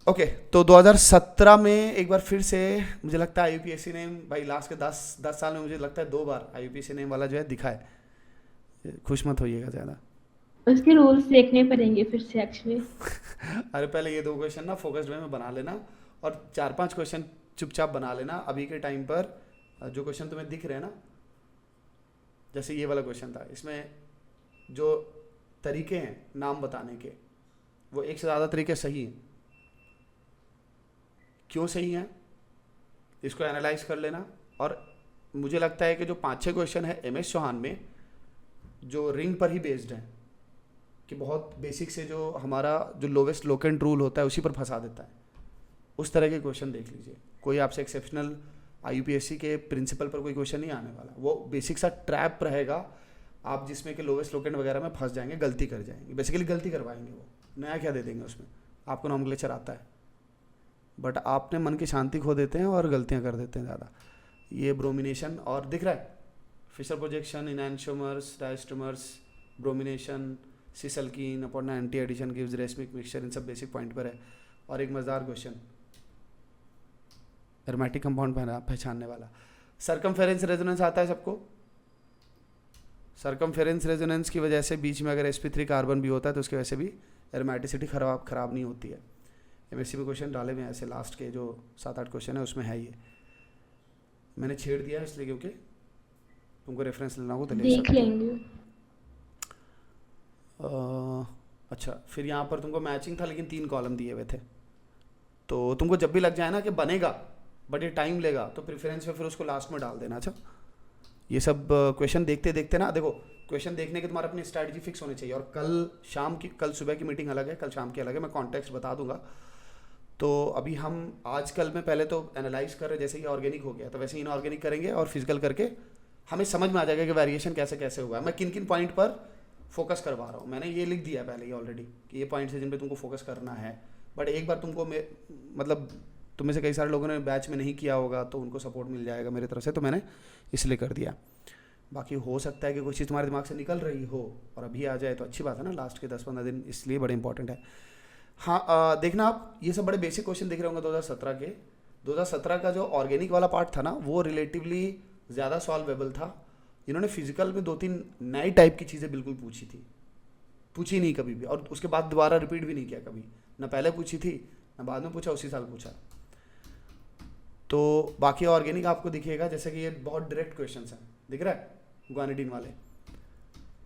ओके, तो 2017 में एक बार फिर से मुझे लगता है IUPAC ने भाई लास्ट के 10 साल में मुझे लगता है 2 बार IUPAC ने वाला जो है दिखा है। खुश मत होइएगा ज़्यादा। उसके रूल्स देखने पड़ेंगे फिर से एक्चुअली। अरे पहले ये 2 क्वेश्चन ना फोकस्ड वे में बना लेना, और 4-5 क्वेश्चन चुपचाप बना लेना अभी के टाइम पर। जो क्वेश्चन तुम्हें दिख रहे हैं ना, जैसे ये वाला क्वेश्चन था, इसमें जो तरीके हैं नाम बताने के, वो एक से ज़्यादा तरीके सही हैं। क्यों सही हैं, इसको एनालाइज कर लेना। और मुझे लगता है कि जो 5-6 क्वेश्चन है एम एस चौहान में, जो रिंग पर ही बेस्ड हैं, कि बहुत बेसिक से जो हमारा जो लोवेस्ट लोकेंट रूल होता है उसी पर फंसा देता है, उस तरह के क्वेश्चन देख लीजिए। कोई आपसे एक्सेप्शनल IUPAC के प्रिंसिपल पर कोई क्वेश्चन नहीं आने वाला, वो बेसिक सा ट्रैप रहेगा आप जिसमें कि लोवेस्ट लोकेंट वगैरह में फंस जाएंगे, गलती कर जाएंगे, बेसिकली गलती करवाएंगे। वो नया क्या दे देंगे उसमें, आपको नॉमेनक्लेचर आता है बट आपने मन की शांति खो देते हैं और गलतियां कर देते हैं ज़्यादा। ये ब्रोमिनेशन और दिख रहा है, Fischer projection, enantiomers, diastereomers, bromination, cis alkene upon anti addition gives racemic mixture, इन सब बेसिक पॉइंट पर है। और एक मज़ेदार क्वेश्चन, एरोमेटिक कंपाउंड पहचानने वाला। सरकमफेरेंस रेजोनेंस आता है सबको। सरकमफेरेंस रेजोनेंस की वजह से बीच में अगर sp3 कार्बन भी होता है तो उसकी वजह से भी एरोमेटिसिटी खराब नहीं होती है। MSc में क्वेश्चन डाले हुए हैं ऐसे, लास्ट के जो 7-8 क्वेश्चन है उसमें है ये। मैंने छेड़ दिया है इसलिए क्योंकि तुमको रेफरेंस लेना हो तो ले देख सकते हो। लेंगे। अच्छा, फिर यहाँ पर तुमको मैचिंग था लेकिन 3 कॉलम दिए हुए थे, तो तुमको जब भी लग जाए ना कि बनेगा बट ये टाइम लेगा, तो प्रेफरेंस में फिर उसको लास्ट में डाल देना। अच्छा, ये सब क्वेश्चन देखते देखते ना, देखो क्वेश्चन देखने के तुम्हारा अपनी स्ट्रैटेजी फिक्स होनी चाहिए। और कल सुबह की मीटिंग अलग है, कल शाम की अलग है, मैं कॉन्टेक्स्ट बता दूंगा। तो अभी हम आजकल में पहले तो एनालाइज कर रहे, जैसे कि ऑर्गेनिक हो गया तो वैसे ही इनऑर्गेनिक करेंगे, और फिजिकल करके हमें समझ में आ जाएगा कि वेरिएशन कैसे कैसे हुआ है। मैं किन किन पॉइंट पर फोकस करवा रहा हूँ, मैंने ये लिख दिया है पहले ही ऑलरेडी कि ये पॉइंट्स है जिन पे तुमको फोकस करना है। बट एक बार तुमको मतलब तुम में से कई सारे लोगों ने बैच में नहीं किया होगा तो उनको सपोर्ट मिल जाएगा मेरी तरफ से, तो मैंने इसलिए कर दिया। बाकी हो सकता है कि कोई चीज़ तुम्हारे दिमाग से निकल रही हो और अभी आ जाए तो अच्छी बात है ना, लास्ट के 10-15 दिन इसलिए बड़े इंपॉर्टेंट है। हाँ, देखना आप ये सब बड़े बेसिक क्वेश्चन दिख रहे होंगे 2017 के। 2017 का जो ऑर्गेनिक वाला पार्ट था ना, वो रिलेटिवली ज़्यादा सॉल्वेबल था। इन्होंने फिजिकल में 2-3 नई टाइप की चीज़ें बिल्कुल पूछी नहीं कभी भी, और उसके बाद दोबारा रिपीट भी नहीं किया कभी, ना पहले पूछी थी ना बाद में पूछा, उसी साल पूछा। तो बाकी ऑर्गेनिक आपको दिखेगा, जैसे कि ये बहुत डायरेक्ट क्वेश्चंस हैं, दिख रहा है गुआनिडीन वाले,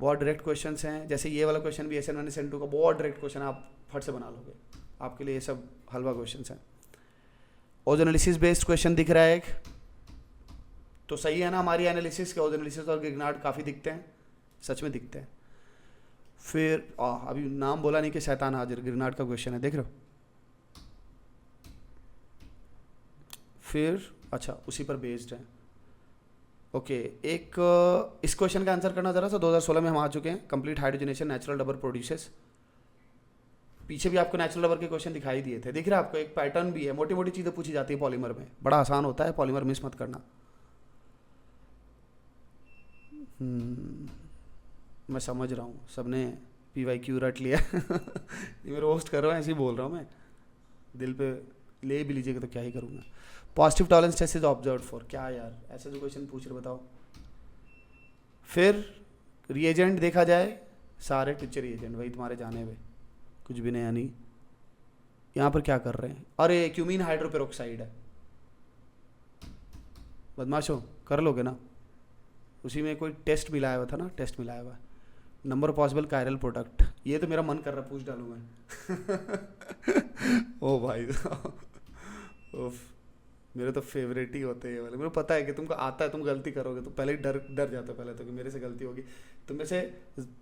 बहुत डायरेक्ट क्वेश्चंस हैं। जैसे ये वाला क्वेश्चन भी SN1 SN2 का बहुत डायरेक्ट क्वेश्चन, आप फट से बना लोगे, आपके लिए ये सब हलवा क्वेश्चंस हैं। ओजोनलिसिस बेस्ड क्वेश्चन दिख रहा है एक, तो सही है ना, हमारी एनालिसिस के ओजोनलिसिस और गिग्नार्ड काफ़ी दिखते हैं, सच में दिखते हैं। फिर अभी नाम बोला नहीं कि शैतान हाजिर, गिग्नार्ड का क्वेश्चन है, देख रहे हो। फिर अच्छा, उसी पर बेस्ड है। ओके, एक इस क्वेश्चन का आंसर करना ज़रा सा। 2016 में हम आ चुके हैं, complete hydrogenation natural rubber produces. पीछे भी आपको नेचुरल रबर के क्वेश्चन दिखाई दिए थे, दिख रहा है आपको, एक पैटर्न भी है, मोटी मोटी चीज़ें पूछी जाती है पॉलीमर में, बड़ा आसान होता है, पॉलीमर मिस मत करना। मैं समझ रहा हूँ सबने PYQ रट लिया ये मैं रोस्ट कर रहा हूँ, ऐसे ही बोल रहा हूँ मैं, दिल पे ले भी लीजिएगा तो क्या ही करूँगा। Positive tolerance test is observe for, क्या यार ऐसे जो क्वेश्चन पूछ रहे बताओ। फिर रिएजेंट देखा जाए, सारे टीचर रिएजेंट वही तुम्हारे जाने हुए, कुछ भी नया नहीं। यहाँ पर क्या कर रहे हैं, अरे क्यूमीन हाइड्रोपेरोक्साइड है, बदमाशो कर लोगे ना। उसी में कोई टेस्ट मिलाया हुआ था ना, टेस्ट मिलाया हुआ, नंबर पॉसिबल कायरल प्रोडक्ट, ये तो मेरा मन कर रहा पूछ डालूँ मैं ओ भाई उफ, मेरे तो फेवरेट ही होते हैं ये वाले। मेरे को पता है कि तुमको आता है, तुम गलती करोगे तो पहले ही डर जाते हो पहले तो कि मेरे से गलती होगी। तुम में से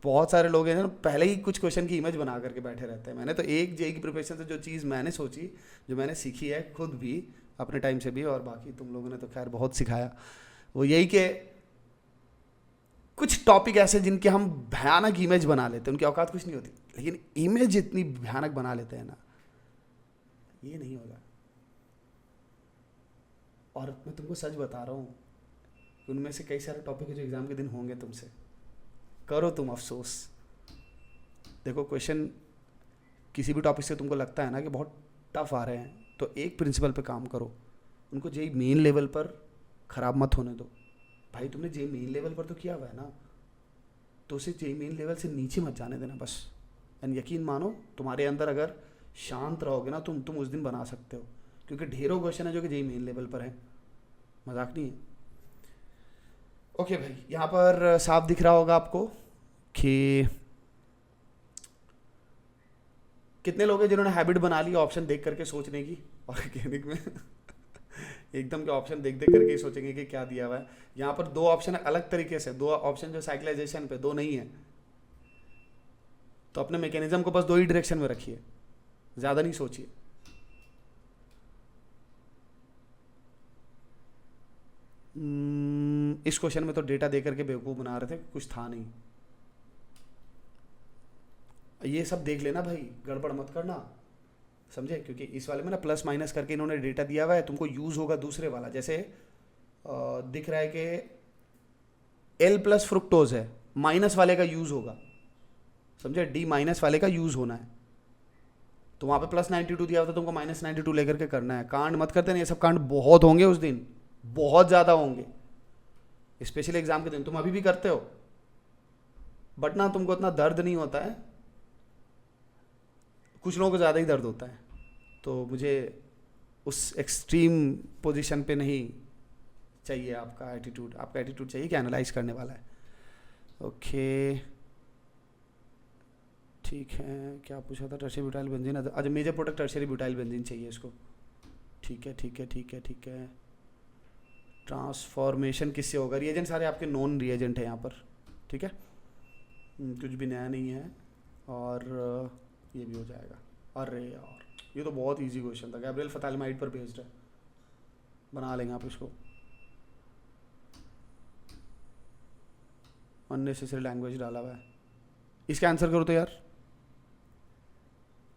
बहुत सारे लोग हैं ना पहले ही कुछ क्वेश्चन की इमेज बना करके बैठे रहते हैं। मैंने तो एक JEE की प्रिपरेशन से जो चीज़ मैंने सोची, जो मैंने सीखी है खुद भी अपने टाइम से भी, और बाकी तुम लोगों ने तो खैर बहुत सिखाया, वो यही कि कुछ टॉपिक ऐसे जिनके हम भयानक इमेज बना लेते हैं, उनकी औकात कुछ नहीं होती, लेकिन इमेज इतनी भयानक बना लेते हैं ना, ये नहीं होगा। और मैं तुमको सच बता रहा हूँ, उनमें से कई सारे टॉपिक जो एग्ज़ाम के दिन होंगे तुमसे, करो तुम अफसोस। देखो क्वेश्चन किसी भी टॉपिक से तुमको लगता है ना कि बहुत टफ आ रहे हैं, तो एक प्रिंसिपल पे काम करो, उनको JEE मेन लेवल पर ख़राब मत होने दो। भाई तुमने JEE मेन लेवल पर तो किया हुआ है ना, तो उसे जेई मेन लेवल से नीचे मत जाने देना बस। एंड यकीन मानो, तुम्हारे अंदर अगर शांत रहोगे ना, तुम उस दिन बना सकते हो, क्योंकि ढेरों क्वेश्चन है जो कि जेई मेन लेवल पर है, मजाक नहीं है। ओके भाई, यहाँ पर साफ दिख रहा होगा आपको कि कितने लोग हैं जिन्होंने हैबिट बना ली ऑप्शन देख करके सोचने की ऑर्गेनिक में एकदम के ऑप्शन देख देख करके ही सोचेंगे कि क्या दिया हुआ है। यहाँ पर दो ऑप्शन है अलग तरीके से, दो ऑप्शन जो साइक्लाइजेशन पे, दो नहीं है। तो अपने मैकेनिज्म को बस दो ही डायरेक्शन में रखिए, ज़्यादा नहीं सोचिए। इस क्वेश्चन में तो डेटा दे करके बेवकूफ़ बना रहे थे, कुछ था नहीं। ये सब देख लेना भाई, गड़बड़ मत करना, समझे? क्योंकि इस वाले में ना प्लस माइनस करके इन्होंने डेटा दिया हुआ है, तुमको यूज़ होगा दूसरे वाला। जैसे दिख रहा है कि एल प्लस फ्रुक्टोज है, माइनस वाले का यूज़ होगा, समझे? डी माइनस वाले का यूज़ होना है। तो वहाँ पे +92 दिया हुआ था, तुमको -92 लेकर के करना है। कांड मत करते ना, ये सब कांड बहुत होंगे उस दिन, बहुत ज़्यादा होंगे, स्पेशली एग्जाम के दिन। तुम अभी भी करते हो, बट ना तुमको इतना दर्द नहीं होता है, कुछ लोगों को ज़्यादा ही दर्द होता है। तो मुझे उस एक्सट्रीम पोजीशन पे नहीं चाहिए आपका एटीट्यूड। आपका एटीट्यूड चाहिए कि एनालाइज करने वाला है। ओके ठीक है, क्या पूछा था? टर्शियरी ब्यूटाइल बेंजीन, अच्छा major product tertiary butyl benzene चाहिए इसको। ठीक है ठीक है ठीक है ठीक है। ट्रांसफॉर्मेशन किससे होगा? रिएजेंट सारे आपके नॉन रिएजेंट है यहाँ पर, ठीक है, कुछ भी नया नहीं है। और ये भी हो जाएगा। अरे यार, ये तो बहुत इजी क्वेश्चन था, गैब्रियल फतालिमाइड पर बेस्ड है, बना लेंगे आप इसको। अननेसेसरी लैंग्वेज डाला हुआ है, इसका आंसर करो तो यार।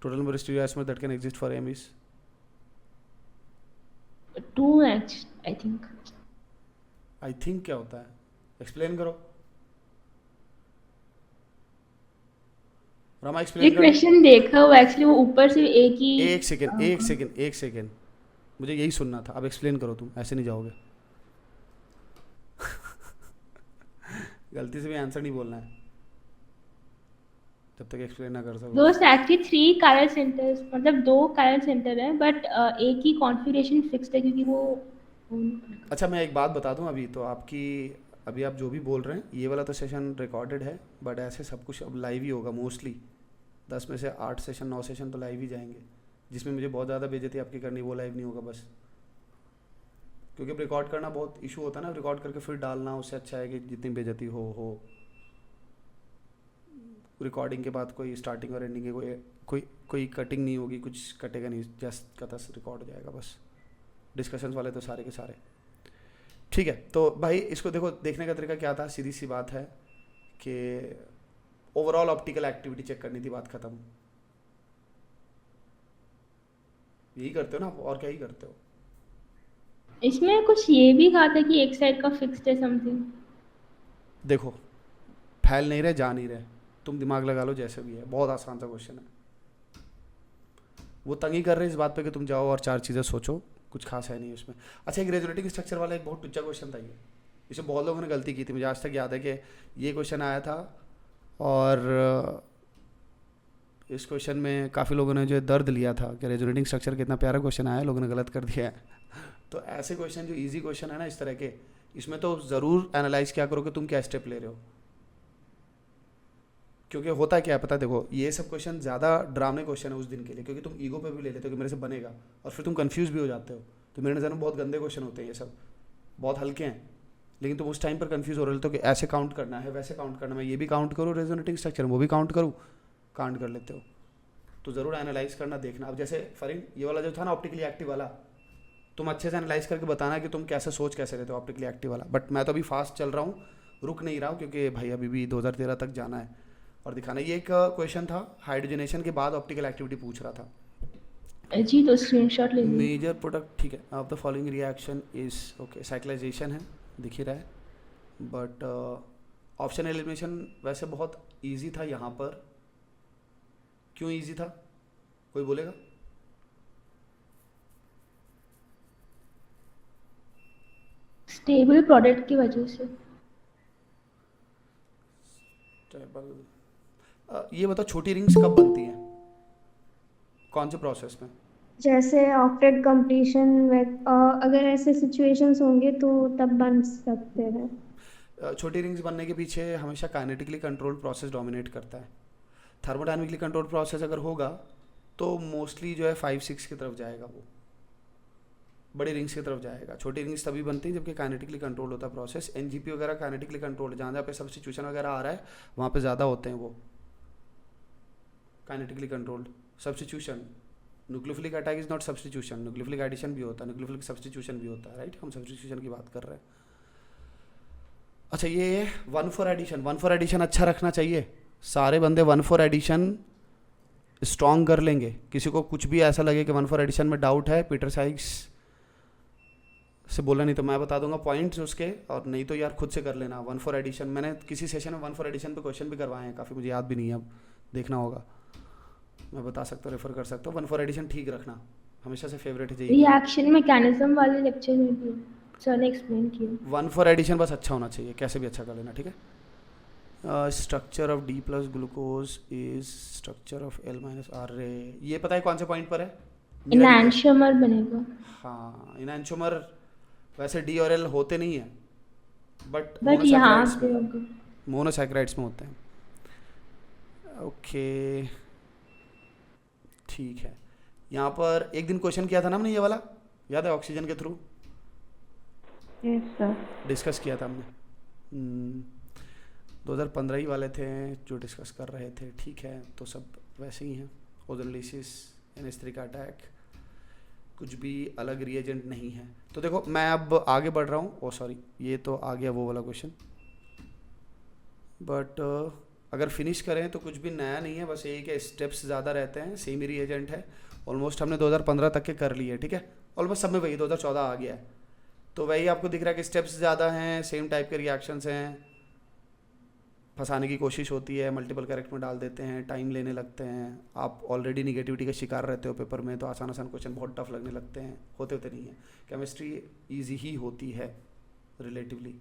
Total number stereo that can exist for M is 2x, I think. I think क्या होता है? एक्सप्लेन करो रमा, ये एक्सप्लेन करो। क्वेश्चन देखा हुआ एक्चुअली, वो ऊपर से एक ही एक सेकेंड एक सेकेंड एक सेकेंड, मुझे यही सुनना था। अब एक्सप्लेन करो, तुम ऐसे नहीं जाओगे गलती से भी आंसर नहीं बोलना है जब तक एक्सप्लेन ना कर सको। दोस्त एक्चुअली 3 कायरल सेंटर्स, मतलब 2 कायरल सेंटर है, बट एक ही कॉन्फ़िगरेशन फिक्स्ड है क्योंकि वो अच्छा मैं एक बात बता दूं, अभी तो आपकी, अभी आप जो भी बोल रहे हैं ये वाला तो सेशन रिकॉर्डेड है, बट ऐसे सब कुछ अब लाइव ही होगा मोस्टली। 10 में से 8 सेशन 9 सेशन तो लाइव ही जाएंगे। जिसमें मुझे बहुत ज़्यादा बेइज्जती आपकी करनी, वो लाइव नहीं होगा बस, क्योंकि रिकॉर्ड करना बहुत इशू होता है ना, रिकॉर्ड करके फिर डालना, उससे अच्छा है कि जितनी बेइज्जती हो। रिकॉर्डिंग के बाद कोई स्टार्टिंग और एंडिंग के कोई कटिंग नहीं होगी, कुछ कटेगा नहीं, जस्ट का तस रिकॉर्ड हो जाएगा बस। डिस्कशंस वाले तो सारे के सारे ठीक है। तो भाई इसको देखो, देखने का तरीका क्या था? सीधी सी बात है कि ओवरऑल ऑप्टिकल एक्टिविटी चेक करनी थी, बात खत्म। यही करते हो ना आप, और क्या ही करते हो? इसमें कुछ ये भी कहा था कि एक साइड का फिक्स्ड है समथिंग। देखो, फैल नहीं रहे, जा नहीं रहे, तुम दिमाग लगा लो जैसे भी है, बहुत आसान सा क्वेश्चन है। वो तंग ही कर रहे हैं इस बात पे कि तुम जाओ और 4 चीज़ें सोचो, कुछ खास है नहीं उसमें। अच्छा, एक रेजोनेटिंग स्ट्रक्चर वाला एक बहुत टुच्चा क्वेश्चन था ये, इसे बहुत लोगों ने गलती की थी, मुझे आज तक याद है कि ये क्वेश्चन आया था, और इस क्वेश्चन में काफ़ी लोगों ने जो दर्द लिया था कि रेजोनेटिंग स्ट्रक्चर कितना प्यारा क्वेश्चन आया, लोगों ने गलत कर दिया है तो ऐसे क्वेश्चन जो इजी क्वेश्चन है ना इस तरह के, इसमें तो ज़रूर एनालाइज क्या करो कि तुम क्या स्टेप ले रहे हो। क्योंकि होता क्या है पता है, देखो ये सब क्वेश्चन ज़्यादा ड्रामे क्वेश्चन है उस दिन के लिए, क्योंकि तुम ईगो पे भी ले लेते हो कि मेरे से बनेगा, और फिर तुम कंफ्यूज भी हो जाते हो। तो मेरे नज़र में बहुत गंदे क्वेश्चन होते हैं ये सब, बहुत हल्के हैं, लेकिन तुम उस टाइम पर कंफ्यूज हो रहे हो कि ऐसे काउंट करना है, वैसे काउंट करना है, मैं ये भी काउंट करूँ रेजोनेटिंग स्ट्रक्चर, वो भी काउंट करूँ, काउंट कर लेते हो। तो ज़रूर एनालाइज करना, देखना। अब जैसे फरीन ये वाला जो था ना ऑप्टिकली एक्टिव वाला, तुम अच्छे से एनालाइज करके बताना कि तुम कैसे सोच कैसे रहते हो ऑप्टिकली एक्टिव वाला। बट मैं तो अभी फास्ट चल रहा हूँ, रुक नहीं रहा हूँ, क्योंकि भाई अभी भी 2013 तक जाना है और दिखाना। ये एक क्वेश्चन था हाइड्रोजनेशन के बाद ऑप्टिकल एक्टिविटी पूछ रहा था। जी तो स्क्रीनशॉट ले लीजिए। मेजर प्रोडक्ट ठीक है, of the following reaction is okay, cyclisation है, दिख ही रहा है, बट ऑप्शन एलिमिनेशन वैसे बहुत इजी था यहाँ पर। क्यों इजी था, कोई बोलेगा? स्टेबल प्रोडक्ट की वजह से। स्टेबल। ये बताओ छोटी रिंग्स कब बनती हैं, कौन से प्रोसेस में? जैसे ऑक्टेट कंप्लीशन में अगर ऐसे सिचुएशंस होंगे तो तब बन सकते हैं। छोटी रिंग्स बनने के पीछे हमेशा काइनेटिकली कंट्रोल्ड प्रोसेस डोमिनेट करता है। थर्मोडायनेमिकली कंट्रोल्ड प्रोसेस अगर होगा तो मोस्टली जो है 5-6 की तरफ जाएगा, वो बड़ी रिंग्स की तरफ जाएगा। छोटी रिंग्स तभी बनती हैं जबकि काइनेटिकली कंट्रोल होता है प्रोसेस। एनजीपी वगैरह काइनेटिकली कंट्रोल, जहाँ जहाँ पे सब्स्टिट्यूशन वगैरह आ रहा है वहाँ पे ज़्यादा होते हैं वो kinetically controlled. Substitution, nucleophilic attack is not substitution, nucleophilic addition भी होता है, न्यूक्लियोफिलिक सब्स्टिट्यूशन भी होता है, राइट? हम सब्स्टिट्यूशन की बात कर रहे हैं। अच्छा, ये 1-4 एडिशन, 1-4 एडिशन अच्छा रखना चाहिए। सारे बंदे 1-4 एडिशन स्ट्रॉन्ग कर लेंगे। किसी को कुछ भी ऐसा लगे कि 1-4 एडिशन में डाउट है, पीटर साइक्स से बोला, नहीं तो मैं बता दूंगा पॉइंट्स उसके, और नहीं तो यार खुद से कर लेना। 1-4 एडिशन मैंने किसी सेशन में 1-4 एडिशन पे क्वेश्चन भी करवाए हैं काफ़ी, मुझे याद भी नहीं है, अब देखना होगा, मैं बता सकता हूँ, रेफर कर सकता हूँ। 1-4 एडिशन ठीक रखना, हमेशा से फेवरेट है यही। रिएक्शन मैकेनिज्म वाले लेक्चर में भी सर ने एक्सप्लेन किया। 1-4 एडिशन बस अच्छा होना चाहिए, कैसे भी अच्छा कर लेना, ठीक है? Structure of D plus glucose is structure of L minus R रे, ये पता है कौन से पॉइंट पर है? इनैंशियोमर बनेगा। हाँ, इनैंशियोमर वैसे D और L होते नहीं है, बट यहाँ पे होगा। मोनोसैकेराइड्स में होते हैं। ओके ठीक है। यहाँ पर एक दिन क्वेश्चन किया था ना हमने, ये वाला याद है? ऑक्सीजन के थ्रू यस सर, डिस्कस किया था हमने। 2015 ही वाले थे जो डिस्कस कर रहे थे, ठीक है? तो सब वैसे ही हैं, ओजोनलिसिस, NH3 का अटैक, कुछ भी अलग रिएजेंट नहीं है। तो देखो मैं अब आगे बढ़ रहा हूँ, ओ सॉरी ये तो आ गया वो वाला क्वेश्चन, बट अगर फिनिश करें तो कुछ भी नया नहीं है, बस यही कि स्टेप्स ज़्यादा रहते हैं, सेम ही रिएजेंट है। ऑलमोस्ट हमने 2015 तक के कर लिए, ठीक है? ऑलमोस्ट सब में वही 2014 आ गया है, तो वही आपको दिख रहा है कि स्टेप्स ज़्यादा हैं, सेम टाइप के रिएक्शंस हैं, फंसाने की कोशिश होती है, मल्टीपल करेक्ट में डाल देते हैं, टाइम लेने लगते हैं। आप ऑलरेडी निगेटिविटी का शिकार रहते हो पेपर में, तो आसान आसान क्वेश्चन बहुत टफ लगने लगते हैं, होते होते नहीं है। केमिस्ट्री इजी ही होती है रिलेटिवली,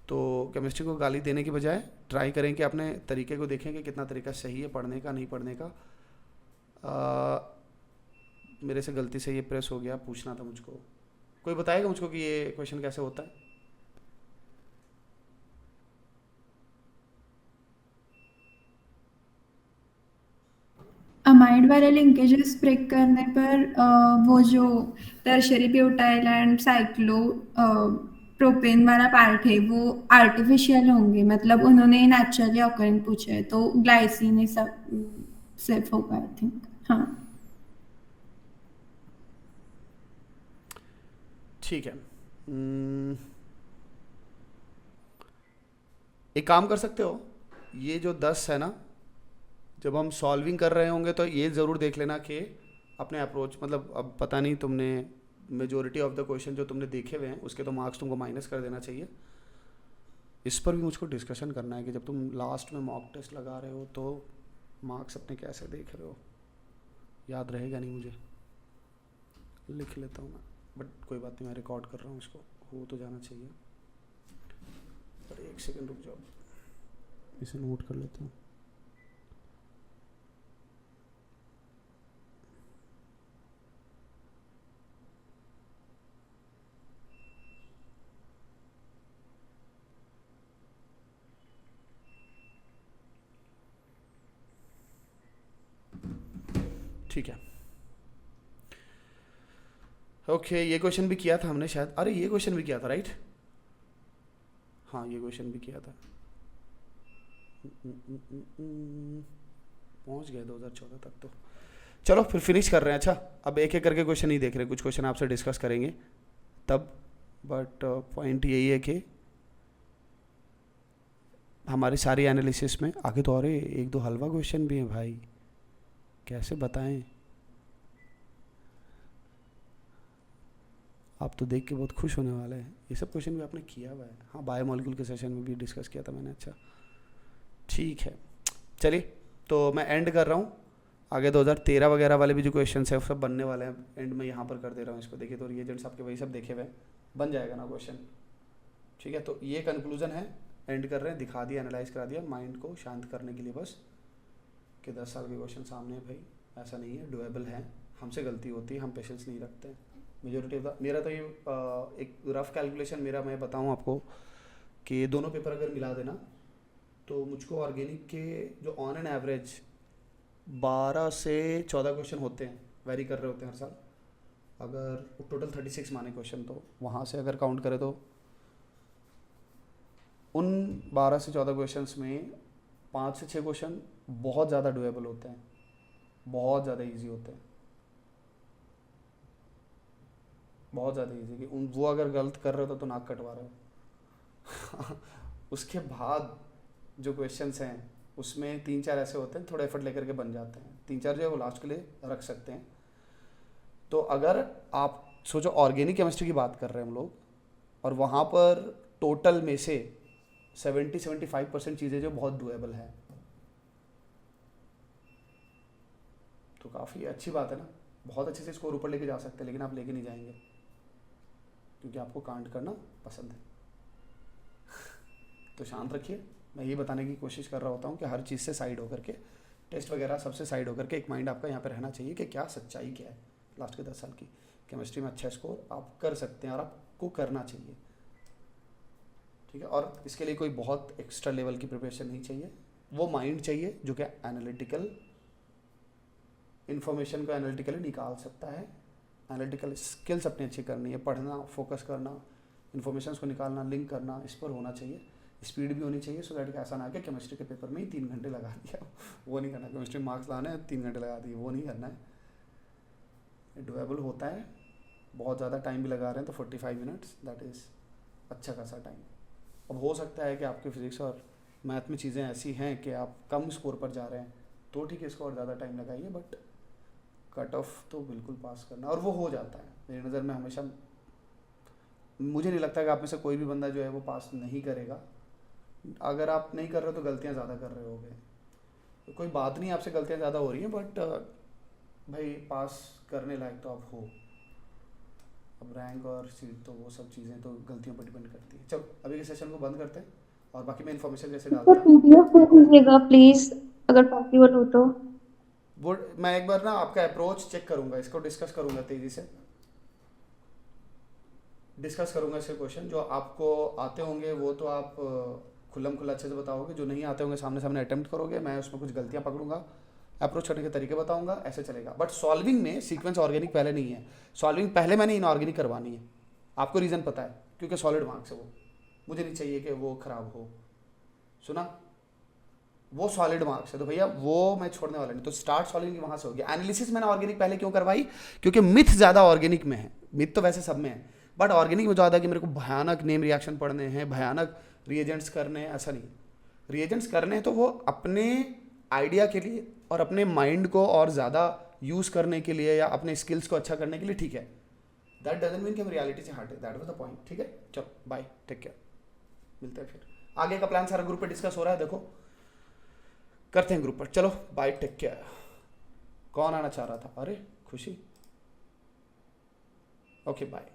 तो केमिस्ट्री को गाली देने की बजाय ट्राई करें कि अपने तरीके को देखें कि कितना तरीका सही है पढ़ने का, नहीं पढ़ने का। मेरे से गलती से ये प्रेस हो गया, पूछना था मुझको, कोई बताएगा मुझको कि ये क्वेश्चन कैसे होता है? अमाइड वाले लिंकेजेस ब्रेक करने पर वो जो tertiary butyl and cyclo propane वाला पार्ट है वो आर्टिफिशियल होंगे, मतलब उन्होंने नेचुरली ऑकरिंग पूछा है, तो ग्लाइसिन ही सब सिर्फ होगा आई थिंक। हाँ ठीक है। एक काम कर सकते हो, ये जो 10 है ना, जब हम सॉल्विंग कर रहे होंगे तो ये ज़रूर देख लेना कि अपने अप्रोच, मतलब अब पता नहीं तुमने मेजोरिटी ऑफ द क्वेश्चन जो तुमने देखे हुए हैं उसके तो मार्क्स तुमको माइनस कर देना चाहिए। इस पर भी मुझको डिस्कशन करना है कि जब तुम लास्ट में मॉक टेस्ट लगा रहे हो तो मार्क्स अपने कैसे देख रहे हो, याद रहेगा नहीं मुझे, लिख लेता हूँ मैं, बट कोई बात नहीं, मैं रिकॉर्ड कर रहा हूँ, इसको हो तो जाना चाहिए। पर एक सेकंड रुक जाओ, इसे नोट कर लेता हूँ। ठीक है, ओके ये क्वेश्चन भी किया था हमने शायद, अरे ये क्वेश्चन भी किया था राइट? हाँ ये क्वेश्चन भी किया था, पहुंच गए 2014 तक तो। चलो फिर फिनिश कर रहे हैं। अच्छा अब एक एक करके क्वेश्चन नहीं देख रहे, कुछ क्वेश्चन आपसे डिस्कस करेंगे तब, बट पॉइंट यही है कि हमारी सारी एनालिसिस में आगे तो और एक दो हलवा क्वेश्चन भी हैं भाई, कैसे बताएं, आप तो देख के बहुत खुश होने वाले हैं। ये सब क्वेश्चन भी आपने किया हुआ है, हाँ बायोमॉलिक्यूल के सेशन में भी डिस्कस किया था मैंने। अच्छा ठीक है, चलिए तो मैं एंड कर रहा हूँ। आगे 2013 वगैरह वाले भी जो क्वेश्चन है सब बनने वाले हैं, एंड में यहाँ पर कर दे रहा हूँ इसको। देखिए तो रिएजेंट्स आपके वही सब देखे हुए बन जाएगा ना क्वेश्चन, ठीक है? तो ये कंक्लूजन है एंड कर रहे हैं, दिखा दिया, एनालाइज करा दिया, माइंड को शांत करने के लिए बस कि 10 साल के क्वेश्चन सामने है भाई, ऐसा नहीं है, डुएबल है, हमसे गलती होती है, हम पेशेंस नहीं रखते हैं मेजोरिटी ऑफ द। मेरा तो ये एक रफ कैलकुलेशन मेरा मैं बताऊं आपको कि दोनों पेपर अगर मिला देना तो मुझको ऑर्गेनिक के जो ऑन एन एवरेज 12 से 14 क्वेश्चन होते हैं, वेरी कर रहे होते हैं हर साल। अगर टोटल 36 माने क्वेश्चन, तो वहाँ से अगर काउंट करें तो उन 12 से 14 क्वेश्चंस में 5 से 6 क्वेश्चन बहुत ज़्यादा डुएबल होते हैं, बहुत ज़्यादा इजी होते हैं, बहुत ज़्यादा इजी कि उन वो अगर गलत कर रहे हो तो नाक कटवा रहे हो। उसके बाद जो क्वेश्चंस हैं उसमें 3-4 ऐसे होते हैं थोड़ा एफर्ट लेकर के बन जाते हैं, 3-4 जो है वो लास्ट के लिए रख सकते हैं। तो अगर आप सोचो ऑर्गेनिक केमिस्ट्री की बात कर रहे हैं हम लोग, और वहाँ पर टोटल में से 70-75% चीज़ें जो बहुत डुएबल है, तो काफ़ी अच्छी बात है ना, बहुत अच्छे से स्कोर ऊपर लेके जा सकते हैं, लेकिन आप लेके नहीं जाएंगे क्योंकि आपको कांड करना पसंद है। तो शांत रखिए, मैं यही बताने की कोशिश कर रहा होता हूँ कि हर चीज़ से साइड होकर के, टेस्ट वगैरह सबसे साइड होकर के एक माइंड आपका यहाँ पे रहना चाहिए कि क्या सच्चाई क्या है। लास्ट के 10 साल की केमिस्ट्री में अच्छा स्कोर आप कर सकते हैं और आपको करना चाहिए, ठीक है। और इसके लिए कोई बहुत एक्स्ट्रा लेवल की प्रिपरेशन नहीं चाहिए, वो माइंड चाहिए जो कि एनालिटिकल इन्फॉर्मेशन को एनालिटिकली निकाल सकता है। एनालिटिकल स्किल्स अपनी अच्छी करनी है, पढ़ना, फोकस करना, इन्फॉर्मेशन को निकालना, लिंक करना, इस पर होना चाहिए। स्पीड भी होनी चाहिए, सो दैट कि ऐसा ना कि केमिस्ट्री के पेपर में ही 3 घंटे लगा दिया, वो नहीं करना। केमिस्ट्री में मार्क्स लाने हैं 3 घंटे लगा दिए, वो नहीं करना है। डुएबल होता है, बहुत ज़्यादा टाइम भी लगा रहे हैं तो 45 मिनट्स दैट इज़ अच्छा खासा टाइम। अब हो सकता है कि आपके फिजिक्स और मैथ में चीज़ें ऐसी हैं कि आप कम स्कोर पर जा रहे हैं, तो ठीक है, इसको और ज़्यादा टाइम लगाइए, बट कट ऑफ तो बिल्कुल पास करना, और वो हो जाता है मेरी नज़र में हमेशा। मुझे नहीं लगता कि आप में से कोई भी बंदा जो है वो पास नहीं करेगा। अगर आप नहीं कर रहे हो तो गलतियाँ ज़्यादा कर रहे होगे, तो कोई बात नहीं, आपसे गलतियाँ ज़्यादा हो रही हैं, बट भाई पास करने लायक तो आप हो। अब रैंक और सीट तो वो सब चीज़ें तो गलतियों पर डिपेंड करती है। चलो अभी के सेशन को बंद करते हैं, और बाकी मैं इन्फॉर्मेशन जैसे डालता हूँ पीडीएफ दे दीजिएगा प्लीज, अगर पॉसिबल हो तो। वो मैं एक बार ना आपका अप्रोच चेक करूँगा, इसको डिस्कस करूँगा, तेज़ी से डिस्कस करूँगा इसके क्वेश्चन। जो आपको आते होंगे वो तो आप खुल्लम खुल्ला अच्छे से बताओगे, जो नहीं आते होंगे सामने सामने अटेम्प्ट करोगे, मैं उसमें कुछ गलतियाँ पकड़ूंगा, अप्रोच करने के तरीके बताऊंगा, ऐसे चलेगा। बट सॉल्विंग में सीक्वेंस ऑर्गेनिक पहले नहीं है, सॉल्विंग पहले मैंने इनऑर्गेनिक करवानी है। आपको रीज़न पता है, क्योंकि सॉलिड मार्क्स है वो, मुझे नहीं चाहिए कि वो ख़राब हो, सुना, वो सॉलिड मार्क्स है, तो भैया वो मैं छोड़ने वाला नहीं। तो स्टार्ट सॉल्विंग वहाँ से हो गया। एनालिसिस मैंने ऑर्गेनिक पहले क्यों करवाई, क्योंकि मिथ ज़्यादा ऑर्गेनिक में है, मिथ तो वैसे सब में है, बट ऑर्गेनिक में ज़्यादा कि मेरे को भयानक नेम रिएक्शन पढ़ने हैं, भयानक रिएजेंट्स करने हैं, ऐसा नहीं। रिएजेंट्स करने हैं तो वो अपने आइडिया के लिए और अपने माइंड को और ज़्यादा यूज़ करने के लिए या अपने स्किल्स को अच्छा करने के लिए, ठीक है। दैट डजंट मीन कि हम रियलिटी से हटे, दैट वाज द पॉइंट, ठीक है। चलो बाय, टेक केयर, मिलते हैं फिर। आगे का प्लान सारा ग्रुप पे डिस्कस हो रहा है, देखो करते हैं ग्रुप पर। चलो बाय, टेक केयर। कौन आना चाह रहा था? अरे खुशी, ओके बाय।